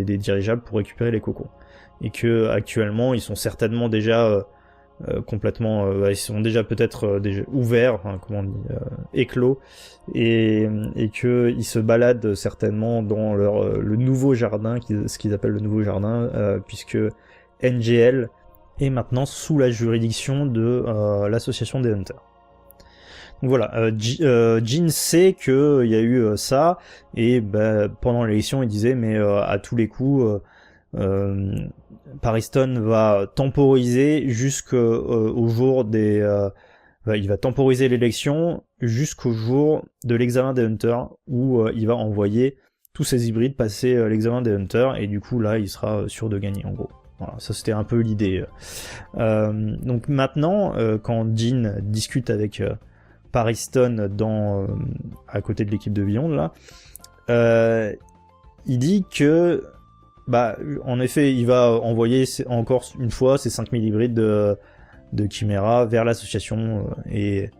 dirigeables pour récupérer les cocons. Et que actuellement, ils sont certainement déjà complètement, ils sont déjà peut-être déjà ouverts, enfin, comment on dit, éclos, et que ils se baladent certainement dans le nouveau jardin, ce qu'ils appellent le nouveau jardin, puisque NGL est maintenant sous la juridiction de l'association des Hunters. Donc voilà, Jin sait que il y a eu ça, et pendant l'élection il disait mais à tous les coups Pariston va temporiser jusqu'au jour il va temporiser l'élection jusqu'au jour de l'examen des Hunters, où il va envoyer tous ses hybrides passer l'examen des Hunters, et du coup là il sera sûr de gagner en gros. Voilà, ça c'était un peu l'idée. Donc maintenant, quand Jean discute avec Pariston à côté de l'équipe de Beyond là, il dit que en effet il va envoyer encore une fois ces 5000 hybrides de Chimera vers l'association, et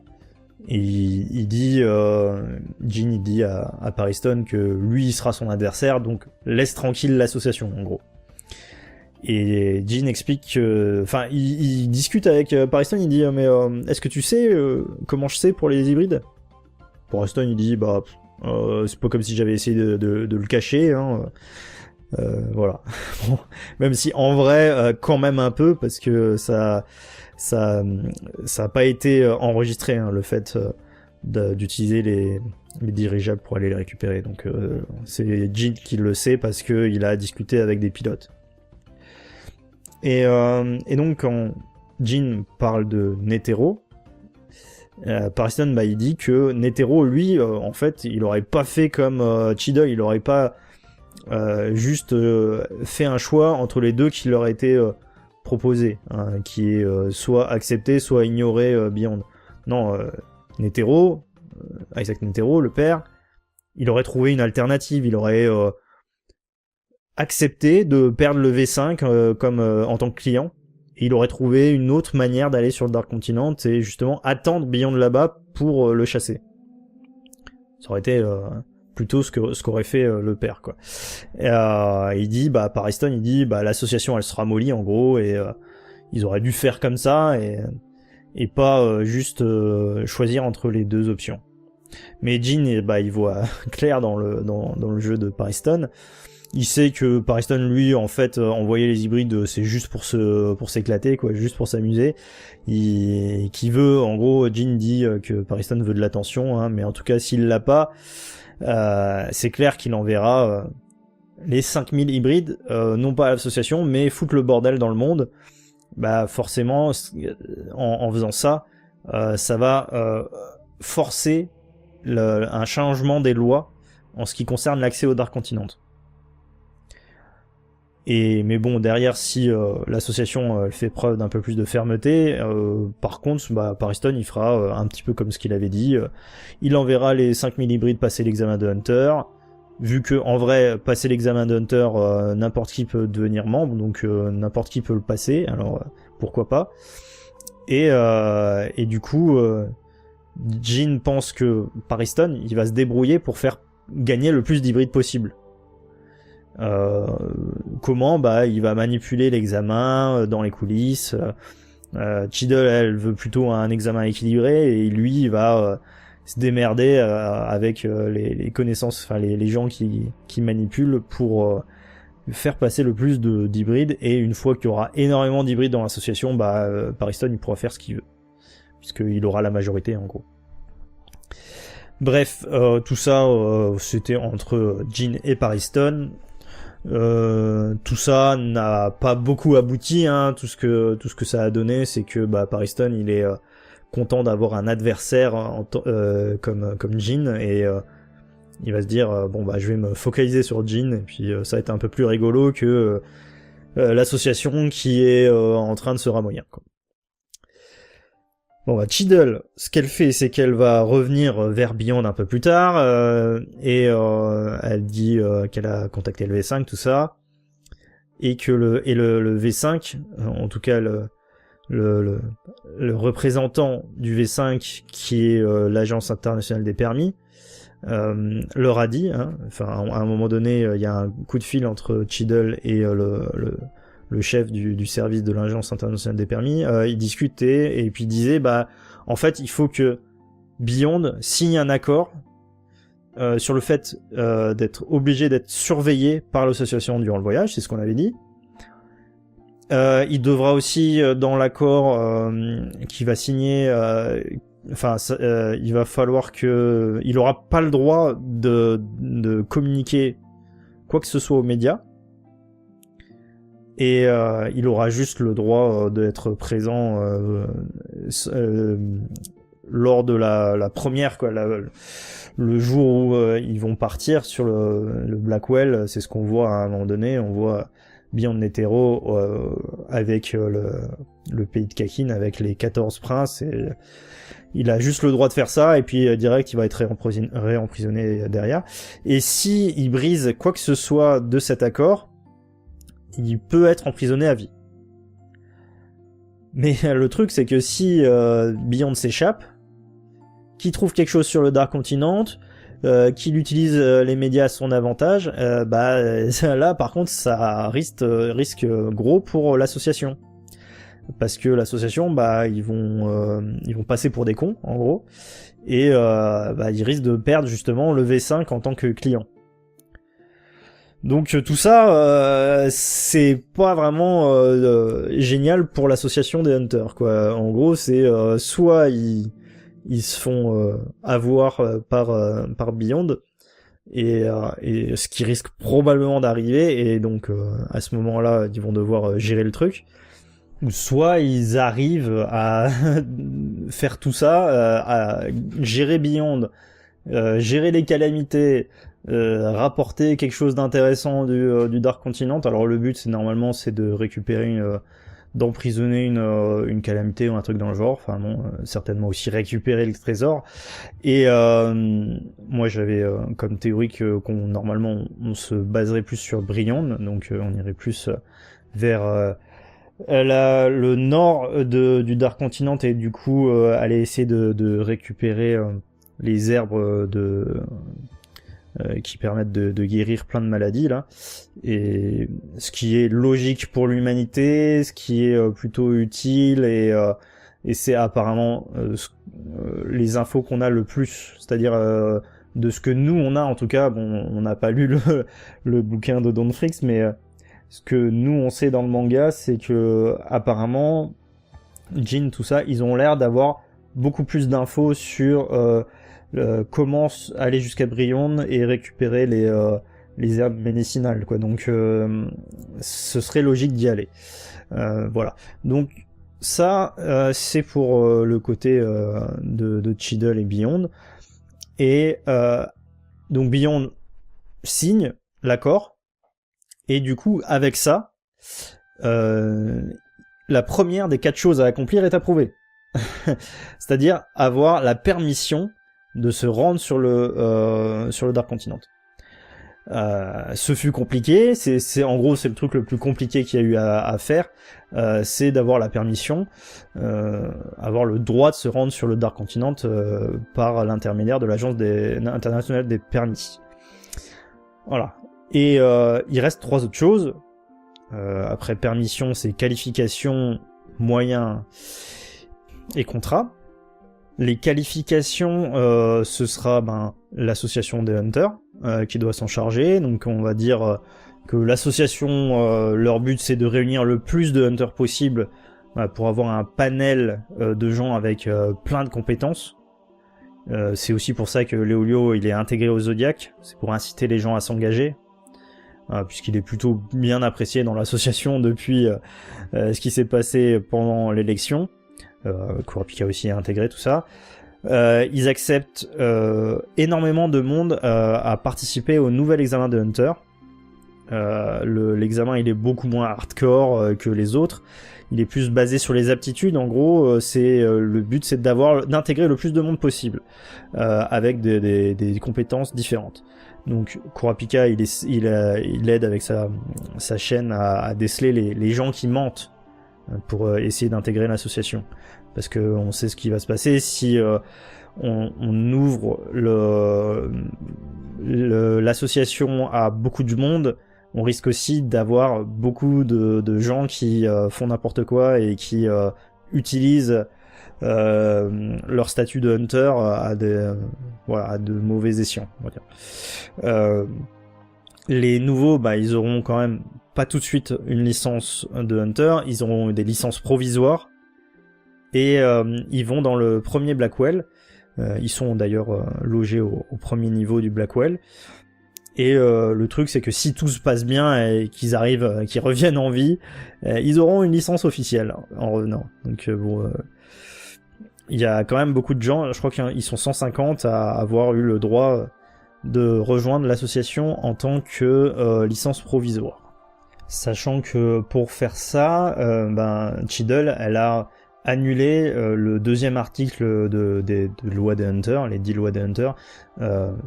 il dit Jean il dit à Pariston que lui il sera son adversaire, donc laisse tranquille l'association en gros. Et Jean explique que, enfin, il discute avec Pariston, il dit mais est-ce que tu sais comment je sais pour les hybrides? Pariston il dit c'est pas comme si j'avais essayé de le cacher, hein. Voilà. Bon, même si en vrai quand même un peu, parce que ça a pas été enregistré, hein, le fait d'utiliser les dirigeables pour aller les récupérer. Donc c'est Jean qui le sait parce que il a discuté avec des pilotes. Et donc quand Jean parle de Netero, Pariston il dit que Netero lui en fait il aurait pas fait comme Cheadle, il aurait pas juste fait un choix entre les deux qui leur a été proposé, hein, qui est soit accepté soit ignoré Beyond. Non, Netero, Isaac Netero, le père, il aurait trouvé une alternative, il aurait accepté de perdre le V5 comme en tant que client, et il aurait trouvé une autre manière d'aller sur le Dark Continent et justement attendre Beyond là-bas pour le chasser. Ça aurait été plutôt ce qu'aurait fait le père, quoi. Il dit Pariston il dit l'association elle se ramollit en gros, et ils auraient dû faire comme ça et pas juste choisir entre les deux options. Mais Jean il voit clair dans le jeu de Pariston. Il sait que Pariston lui en fait envoyer les hybrides c'est juste pour s'éclater, quoi, juste pour s'amuser. Qui veut, en gros, Jean dit que Pariston veut de l'attention, hein, mais en tout cas s'il l'a pas, c'est clair qu'il enverra les 5000 hybrides, non pas à l'association, mais foutre le bordel dans le monde. Forcément, en faisant ça, ça va forcer un changement des lois en ce qui concerne l'accès au Dark Continent. Mais bon, derrière, si l'association fait preuve d'un peu plus de fermeté, par contre, Pariston il fera un petit peu comme ce qu'il avait dit. Il enverra les 5000 hybrides passer l'examen de Hunter, vu que en vrai, passer l'examen de Hunter, n'importe qui peut devenir membre, donc n'importe qui peut le passer, alors pourquoi pas. Et du coup, Jean pense que Pariston il va se débrouiller pour faire gagner le plus d'hybrides possible. Comment il va manipuler l'examen dans les coulisses. Cheadle elle veut plutôt un examen équilibré, et lui il va se démerder avec les connaissances, enfin les gens qui manipulent pour faire passer le plus d'hybrides, et une fois qu'il y aura énormément d'hybrides dans l'association, Pariston il pourra faire ce qu'il veut puisqu'il aura la majorité en gros. Bref, tout ça c'était entre Jean et Pariston. Tout ça n'a pas beaucoup abouti, hein. Tout ce que ça a donné, c'est que Pariston il est content d'avoir un adversaire comme Jean, et il va se dire je vais me focaliser sur Jean, et puis ça va être un peu plus rigolo que l'association qui est en train de se ramollir, quoi. Bon Cheadle, ce qu'elle fait, c'est qu'elle va revenir vers Beyond un peu plus tard, et elle dit qu'elle a contacté le V5, tout ça, et que le V5, en tout cas le représentant du V5, qui est l'Agence internationale des permis, leur a dit, hein, enfin à un moment donné, il y a un coup de fil entre Cheadle et le chef du service de l'Agence internationale des permis, il discutait et puis il disait en fait il faut que Beyond signe un accord sur le fait d'être obligé d'être surveillé par l'association durant le voyage, c'est ce qu'on avait dit. Il devra aussi dans l'accord qu'il va signer, il va falloir que il aura pas le droit de communiquer quoi que ce soit aux médias. et il aura juste le droit d'être présent lors de la première, quoi, le jour où ils vont partir sur le Blackwell. C'est ce qu'on voit à un moment donné, on voit Beyond Netero avec le pays de Kakin, avec les 14 princes, et il a juste le droit de faire ça, et puis direct il va être réemprisonné derrière. Et si il brise quoi que ce soit de cet accord, il peut être emprisonné à vie. Mais le truc, c'est que si Beyond s'échappe, qu'il trouve quelque chose sur le Dark Continent, qu'il utilise les médias à son avantage, là par contre ça risque gros pour l'association. Parce que l'association, ils vont passer pour des cons, en gros, et ils risquent de perdre justement le V5 en tant que client. Donc tout ça, c'est pas vraiment génial pour l'association des Hunters, quoi. En gros, c'est soit ils se font avoir par Beyond, et ce qui risque probablement d'arriver, et donc à ce moment-là, ils vont devoir gérer le truc. Ou soit ils arrivent à faire tout ça, à gérer Beyond, gérer les calamités, rapporter quelque chose d'intéressant du Dark Continent. Alors le but, c'est de récupérer, d'emprisonner une calamité ou un truc dans le genre. Enfin non, certainement aussi récupérer le trésor. Et moi j'avais comme théorie qu'on normalement on se baserait plus sur Beyond, donc on irait plus vers le nord du Dark Continent, et du coup aller essayer de récupérer les herbes qui permettent de guérir plein de maladies là, et ce qui est logique pour l'humanité, ce qui est plutôt utile, et c'est apparemment les infos qu'on a le plus, c'est-à-dire de ce que nous on a en tout cas. Bon, on n'a pas lu le bouquin de Don Fricks, mais ce que nous on sait dans le manga, c'est que apparemment Jin, tout ça, ils ont l'air d'avoir beaucoup plus d'infos sur comment aller jusqu'à Beyond et récupérer les herbes médicinales, quoi. Donc ce serait logique d'y aller. Voilà. Donc ça, c'est pour le côté de Cheadle et Beyond. Et donc Beyond signe l'accord. Et du coup, avec ça, la première des 4 choses à accomplir est approuvée. C'est-à-dire avoir la permission de se rendre sur le Dark Continent. Ce fut compliqué, en gros c'est le truc le plus compliqué qu'il y a eu à faire, c'est d'avoir la permission, avoir le droit de se rendre sur le Dark Continent par l'intermédiaire de l'agence internationale des permis. Voilà. Et il reste 3 autres choses. Après permission, c'est qualification, moyens et contrat. Les qualifications, ce sera l'association des Hunters qui doit s'en charger. Donc on va dire que l'association, leur but c'est de réunir le plus de Hunters possible pour avoir un panel de gens avec plein de compétences. C'est aussi pour ça que Léolio il est intégré au Zodiac, c'est pour inciter les gens à s'engager. Puisqu'il est plutôt bien apprécié dans l'association depuis ce qui s'est passé pendant l'élection. Kurapika aussi est intégré, tout ça. Ils acceptent énormément de monde à participer au nouvel examen de Hunter. L'examen il est beaucoup moins hardcore que les autres. Il est plus basé sur les aptitudes. En gros, le but c'est d'intégrer le plus de monde possible avec des compétences différentes. Donc Kurapika il aide avec sa chaîne à déceler les gens qui mentent pour essayer d'intégrer l'association, parce que on sait ce qui va se passer si on ouvre l'association à beaucoup de monde. On risque aussi d'avoir beaucoup de gens qui font n'importe quoi et qui utilisent leur statut de hunter à de mauvais escients, on va dire. Les nouveaux, ils auront quand même pas tout de suite une licence de hunter, ils auront des licences provisoires, et ils vont dans le premier Blackwell. Ils sont d'ailleurs logés au premier niveau du Blackwell, Et le truc, c'est que si tout se passe bien et qu'ils arrivent, qu'ils reviennent en vie, ils auront une licence officielle en revenant. Donc bon, il y a quand même beaucoup de gens, je crois qu'ils sont 150 à avoir eu le droit de rejoindre l'association en tant que licence provisoire. Sachant que pour faire ça, Cheadle, elle a annulé le deuxième article de loi des Hunters, les 10 lois des Hunters.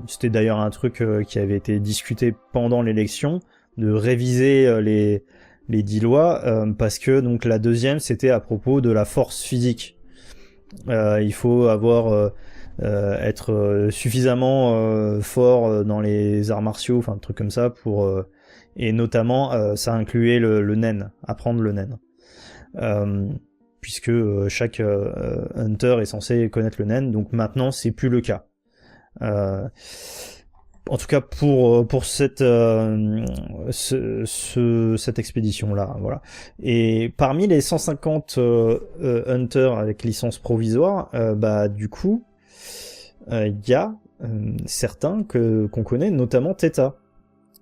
C'était d'ailleurs un truc qui avait été discuté pendant l'élection, de réviser les 10 lois, parce que donc la deuxième, c'était à propos de la force physique. Il faut avoir être suffisamment fort dans les arts martiaux, enfin un truc comme ça, pour et notamment ça incluait le nen, apprendre le nen. Puisque chaque hunter est censé connaître le nen, donc maintenant c'est plus le cas. En tout cas pour cette cette expédition là, voilà. Et parmi les 150 hunters avec licence provisoire, du coup il y a certains qu'on connaît, notamment Theta.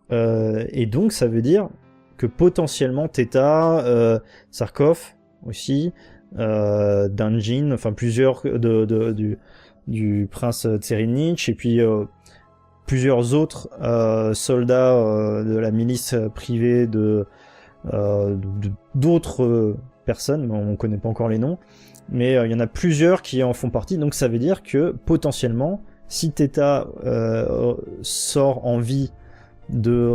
Et donc ça veut dire que potentiellement Theta, Sarkov aussi, Dungeon, enfin plusieurs du prince Tserinich, et puis plusieurs autres soldats de la milice privée d'autres personnes, mais on connaît pas encore les noms, mais il y en a plusieurs qui en font partie, donc ça veut dire que potentiellement si Theta sort en vie du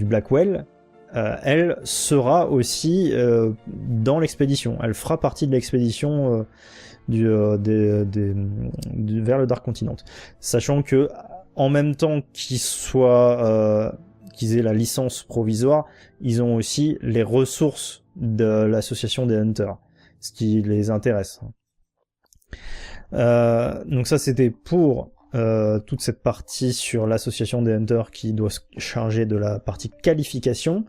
Blackwell, elle sera aussi dans l'expédition. Elle fera partie de l'expédition vers le Dark Continent. Sachant que en même temps qu'ils aient la licence provisoire, ils ont aussi les ressources de l'association des Hunters, ce qui les intéresse. Donc ça c'était pour toute cette partie sur l'association des Hunters qui doit se charger de la partie qualification.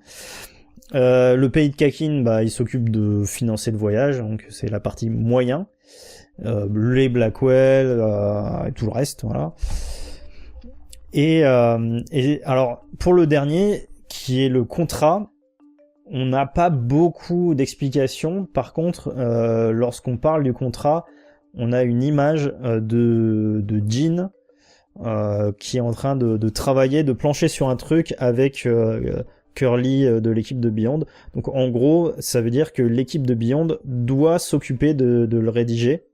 Le pays de Kakin, il s'occupe de financer le voyage, donc c'est la partie moyen. Les Blackwell et tout le reste, voilà. Et alors pour le dernier, qui est le contrat, on n'a pas beaucoup d'explications. Par contre, lorsqu'on parle du contrat, on a une image de Jean qui est en train de travailler, de plancher sur un truc avec Curly de l'équipe de Beyond. Donc en gros, ça veut dire que l'équipe de Beyond doit s'occuper de le rédiger.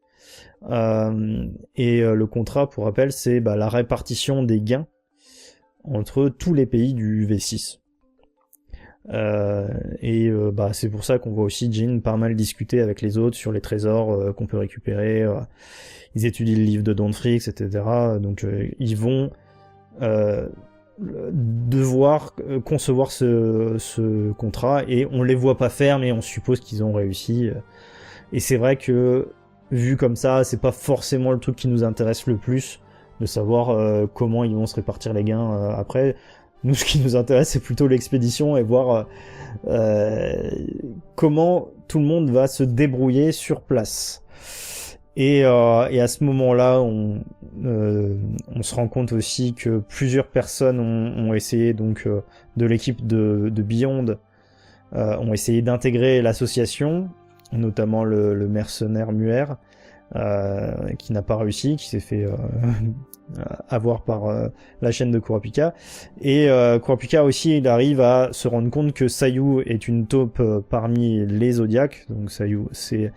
Et le contrat, pour rappel, c'est la répartition des gains entre tous les pays du V6. C'est pour ça qu'on voit aussi Jean pas mal discuter avec les autres sur les trésors qu'on peut récupérer. Ils étudient le livre de Don Fricks, etc. Donc ils vont devoir concevoir ce contrat, et on les voit pas faire, mais on suppose qu'ils ont réussi. Et c'est vrai que vu comme ça, c'est pas forcément le truc qui nous intéresse le plus, de savoir comment ils vont se répartir les gains après. Nous, ce qui nous intéresse, c'est plutôt l'expédition et voir comment tout le monde va se débrouiller sur place. Et à ce moment-là, on se rend compte aussi que plusieurs personnes ont essayé, donc de l'équipe de Beyond, ont essayé d'intégrer l'association, notamment le mercenaire Muer, qui n'a pas réussi, qui s'est fait avoir par la chaîne de Kurapika. Et Kurapika aussi, il arrive à se rendre compte que Sayu est une taupe parmi les Zodiacs. Donc Sayu, c'est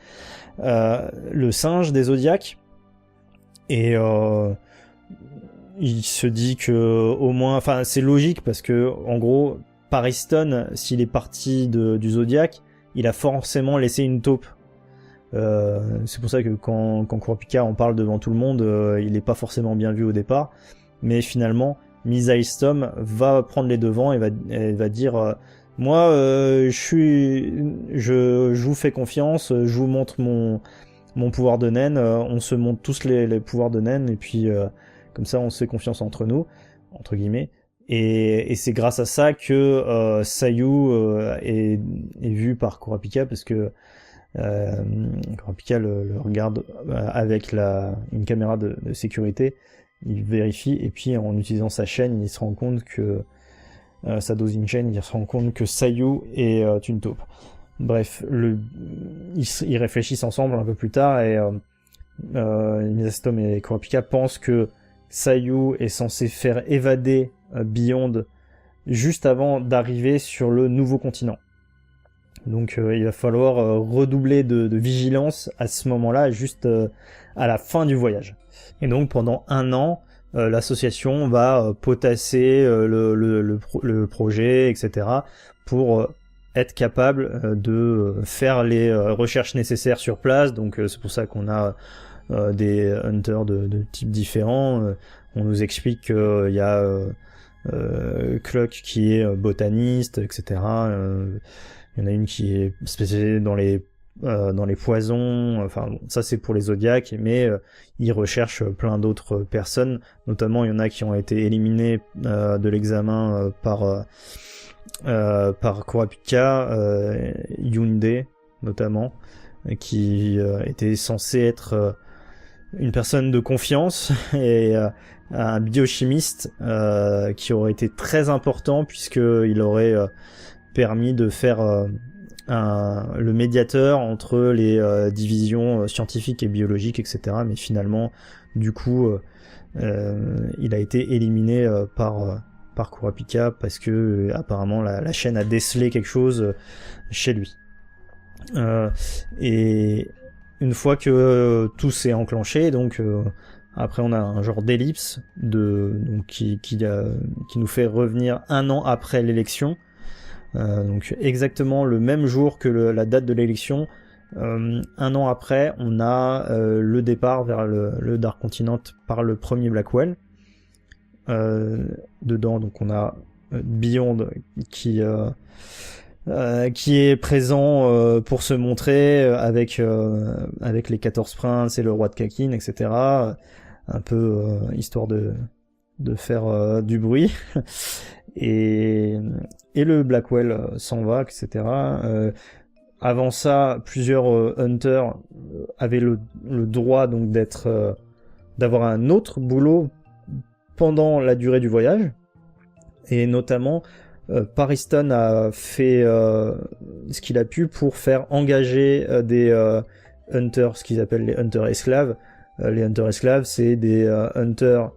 le singe des Zodiacs. Et il se dit que au moins, enfin c'est logique parce que en gros, Pariston, s'il est parti du Zodiac, il a forcément laissé une taupe. C'est pour ça que quand Kurapika en parle devant tout le monde, il est pas forcément bien vu au départ, mais finalement Misa Istom va prendre les devants et va dire moi je vous fais confiance, je vous montre mon pouvoir de naine, on se montre tous les pouvoirs de naine, et puis comme ça on se fait confiance entre nous, entre guillemets. Et c'est grâce à ça que Sayu est vu par Kurapika, parce que Kurapika le regarde avec une caméra de sécurité, il vérifie, et puis en utilisant sa chaîne, il se rend compte que sa dosing chain, il se rend compte que Sayu est une taupe. Bref, ils réfléchissent ensemble un peu plus tard, et Misastom et Kurapika pensent que Sayu est censé faire évader Beyond juste avant d'arriver sur le nouveau continent. Donc il va falloir redoubler de vigilance à ce moment-là, juste à la fin du voyage. Et donc pendant 1 an, l'association va potasser le projet, etc. pour être capable de faire les recherches nécessaires sur place. Donc c'est pour ça qu'on a des hunters de types différents. On nous explique qu'il y a Cluck qui est botaniste, etc. Il y en a une qui est spécialisée dans les poisons. Enfin bon, ça c'est pour les Zodiacs, mais ils recherchent plein d'autres personnes. Notamment il y en a qui ont été éliminés de l'examen par Kurapika, Hyundai notamment, qui était censé être une personne de confiance et un biochimiste qui aurait été très important puisqu'il aurait permis de faire le médiateur entre les divisions scientifiques et biologiques, etc. Mais finalement, du coup, il a été éliminé par Kurapika parce que apparemment la chaîne a décelé quelque chose chez lui. Et une fois que tout s'est enclenché, donc après on a un genre d'ellipse qui nous fait revenir 1 an après l'élection. Donc exactement le même jour que la date de l'élection, 1 an après, on a le départ vers le Dark Continent par le premier Blackwell. Dedans, donc on a Beyond qui est présent pour se montrer avec les 14 princes et le roi de Kakin, etc. Un peu histoire de faire du bruit. Et le Blackwell s'en va, etc. Avant ça, plusieurs hunters avaient le droit donc d'avoir un autre boulot pendant la durée du voyage, et notamment Pariston a fait ce qu'il a pu pour faire engager des hunters, ce qu'ils appellent les hunters esclaves. Les hunters esclaves, c'est des hunters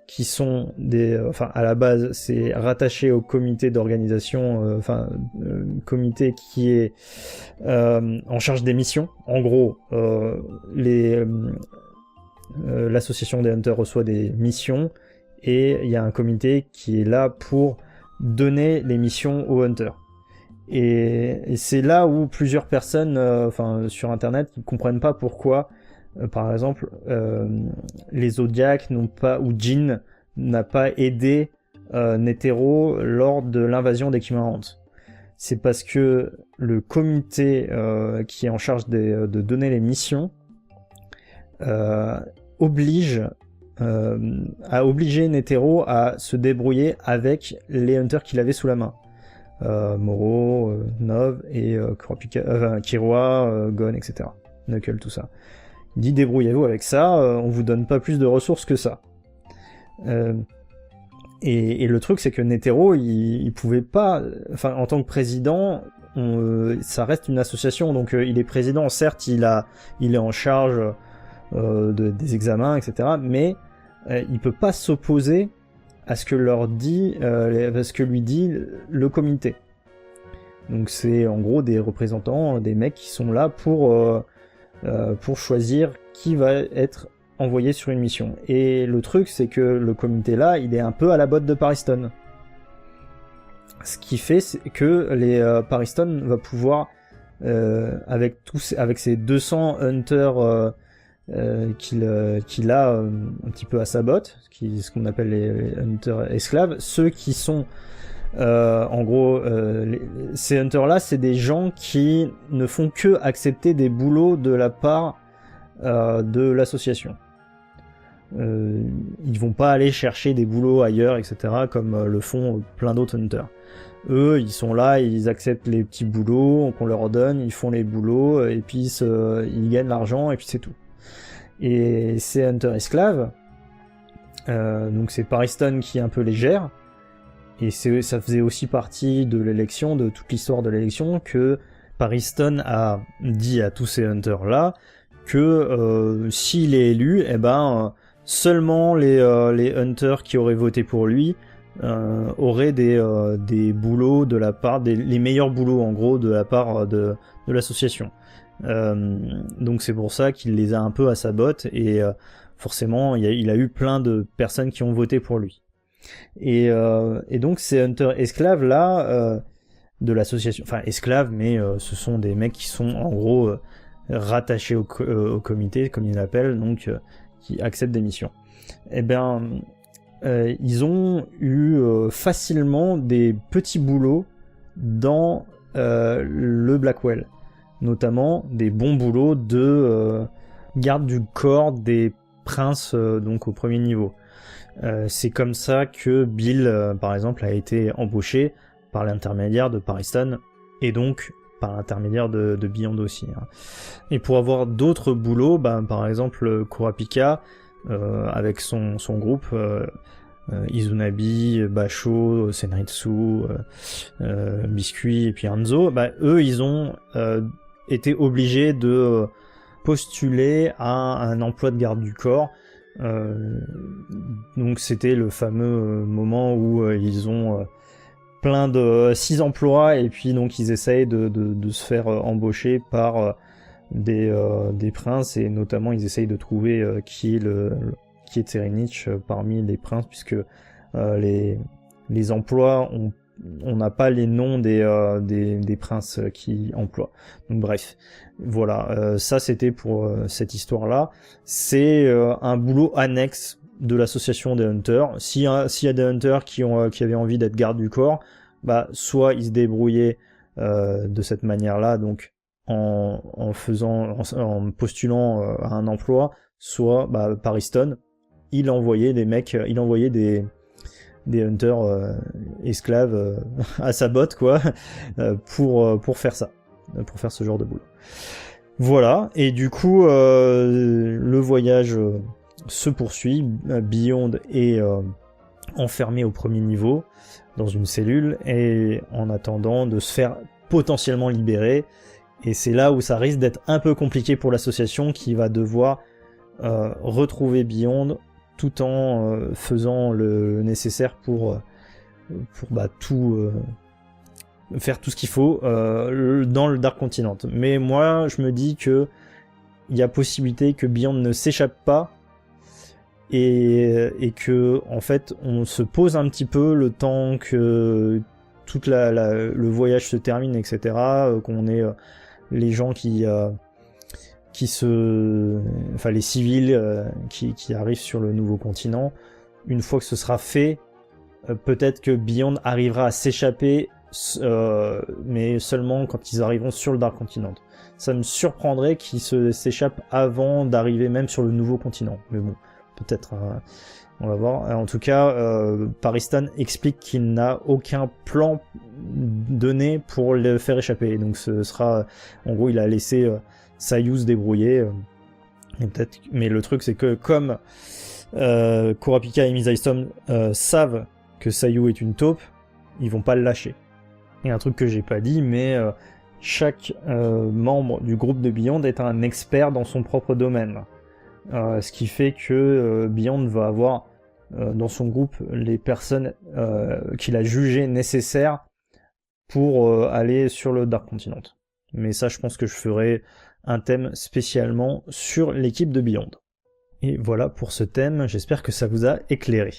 qui sont à la base, c'est rattaché au comité d'organisation, comité qui est en charge des missions. En gros, l'association des hunters reçoit des missions, et il y a un comité qui est là pour donner les missions aux hunters. Et c'est là où plusieurs personnes sur internet ne comprennent pas pourquoi par exemple les Zodiacs n'ont pas, ou Jin n'a pas aidé Netero lors de l'invasion des Chimerans. C'est parce que le comité qui est en charge de donner les missions a obligé Netero à se débrouiller avec les hunters qu'il avait sous la main. Moro, Nov et Killua, Gon, etc. Knuckle, tout ça. Il dit débrouillez-vous avec ça, on vous donne pas plus de ressources que ça. Et le truc c'est que Netero il pouvait pas, en tant que président, ça reste une association, donc il est président, certes il est en charge des examens, etc. Mais il peut pas s'opposer à ce que lui dit le comité. Donc c'est en gros des représentants, des mecs qui sont là pour choisir qui va être envoyé sur une mission. Et le truc c'est que le comité là, il est un peu à la botte de Pariston. Ce qui fait que Pariston va pouvoir avec ses 200 hunters qu'il a un petit peu à sa botte, ce qu'on appelle les hunters esclaves, ceux qui sont en gros ces hunters là, c'est des gens qui ne font que accepter des boulots de la part de l'association. Ils vont pas aller chercher des boulots ailleurs, etc., comme le font plein d'autres hunters. Eux, ils sont là, ils acceptent les petits boulots qu'on leur donne, ils font les boulots, et puis ils gagnent l'argent, et puis c'est tout. Et ces hunters esclaves, Donc c'est Pariston qui un peu les gère, et ça faisait aussi partie de l'élection, de toute l'histoire de l'élection, que Pariston a dit à tous ces hunters-là que s'il est élu, seulement les hunters qui auraient voté pour lui auraient des boulots de la part, les meilleurs boulots en gros de la part de l'association. Donc c'est pour ça qu'il les a un peu à sa botte, et forcément il a eu plein de personnes qui ont voté pour lui. Et donc ces hunters esclaves là de l'association, enfin esclaves, mais ce sont des mecs qui sont en gros rattachés au comité, comme ils l'appellent, donc qui acceptent des missions. Ils ont eu facilement des petits boulots dans le Blackwell, notamment des bons boulots de garde du corps des princes, donc au premier niveau. C'est comme ça que Bill, par exemple, a été embauché par l'intermédiaire de Pariston, et donc par l'intermédiaire de Beyond aussi. Et pour avoir d'autres boulots, par exemple Kurapika, avec son groupe, Izunabi, Basho, Senritsu, Biscuit et puis Hanzo, eux ils ont été obligés de postuler à un emploi de garde du corps. Donc c'était le fameux moment où ils ont plein de 6 emplois, et puis donc ils essayent de se faire embaucher par des princes, et notamment ils essayent de trouver qui est Tserinich parmi les princes, puisque les emplois, on n'a pas les noms des princes qui emploient. Donc bref, voilà, ça c'était pour cette histoire-là. C'est un boulot annexe de l'association des hunters. S'il y a des hunters qui avaient envie d'être garde du corps, soit ils se débrouillaient de cette manière-là, donc en postulant à un emploi, soit Pariston, il envoyait des hunters esclaves à sa botte, quoi, pour faire ça, pour faire ce genre de boulot. Voilà, et du coup le voyage se poursuit. Beyond est enfermé au premier niveau dans une cellule, et en attendant de se faire potentiellement libérer, et c'est là où ça risque d'être un peu compliqué pour l'association, qui va devoir retrouver Beyond tout en faisant le nécessaire pour faire tout ce qu'il faut dans le Dark Continent. Mais moi je me dis que il y a possibilité que Beyond ne s'échappe pas, et que en fait on se pose un petit peu le temps que tout le voyage se termine, etc., qu'on ait les gens les civils qui arrivent sur le nouveau continent. Une fois que ce sera fait, peut-être que Beyond arrivera à s'échapper, mais seulement quand ils arriveront sur le Dark Continent. Ça me surprendrait qu'ils s'échappent avant d'arriver même sur le nouveau continent, mais bon, peut-être, on va voir. En tout cas, Pariston explique qu'il n'a aucun plan donné pour le faire échapper, donc ce sera, en gros, il a laissé Sayu se débrouiller, et peut-être, mais le truc c'est que comme Kurapika et Misaistom savent que Sayu est une taupe, ils vont pas le lâcher. Et un truc que j'ai pas dit, mais chaque membre du groupe de Beyond est un expert dans son propre domaine. Ce qui fait que Beyond va avoir dans son groupe les personnes qu'il a jugées nécessaires pour aller sur le Dark Continent. Mais ça, je pense que je ferai un thème spécialement sur l'équipe de Beyond. Et voilà pour ce thème, j'espère que ça vous a éclairé.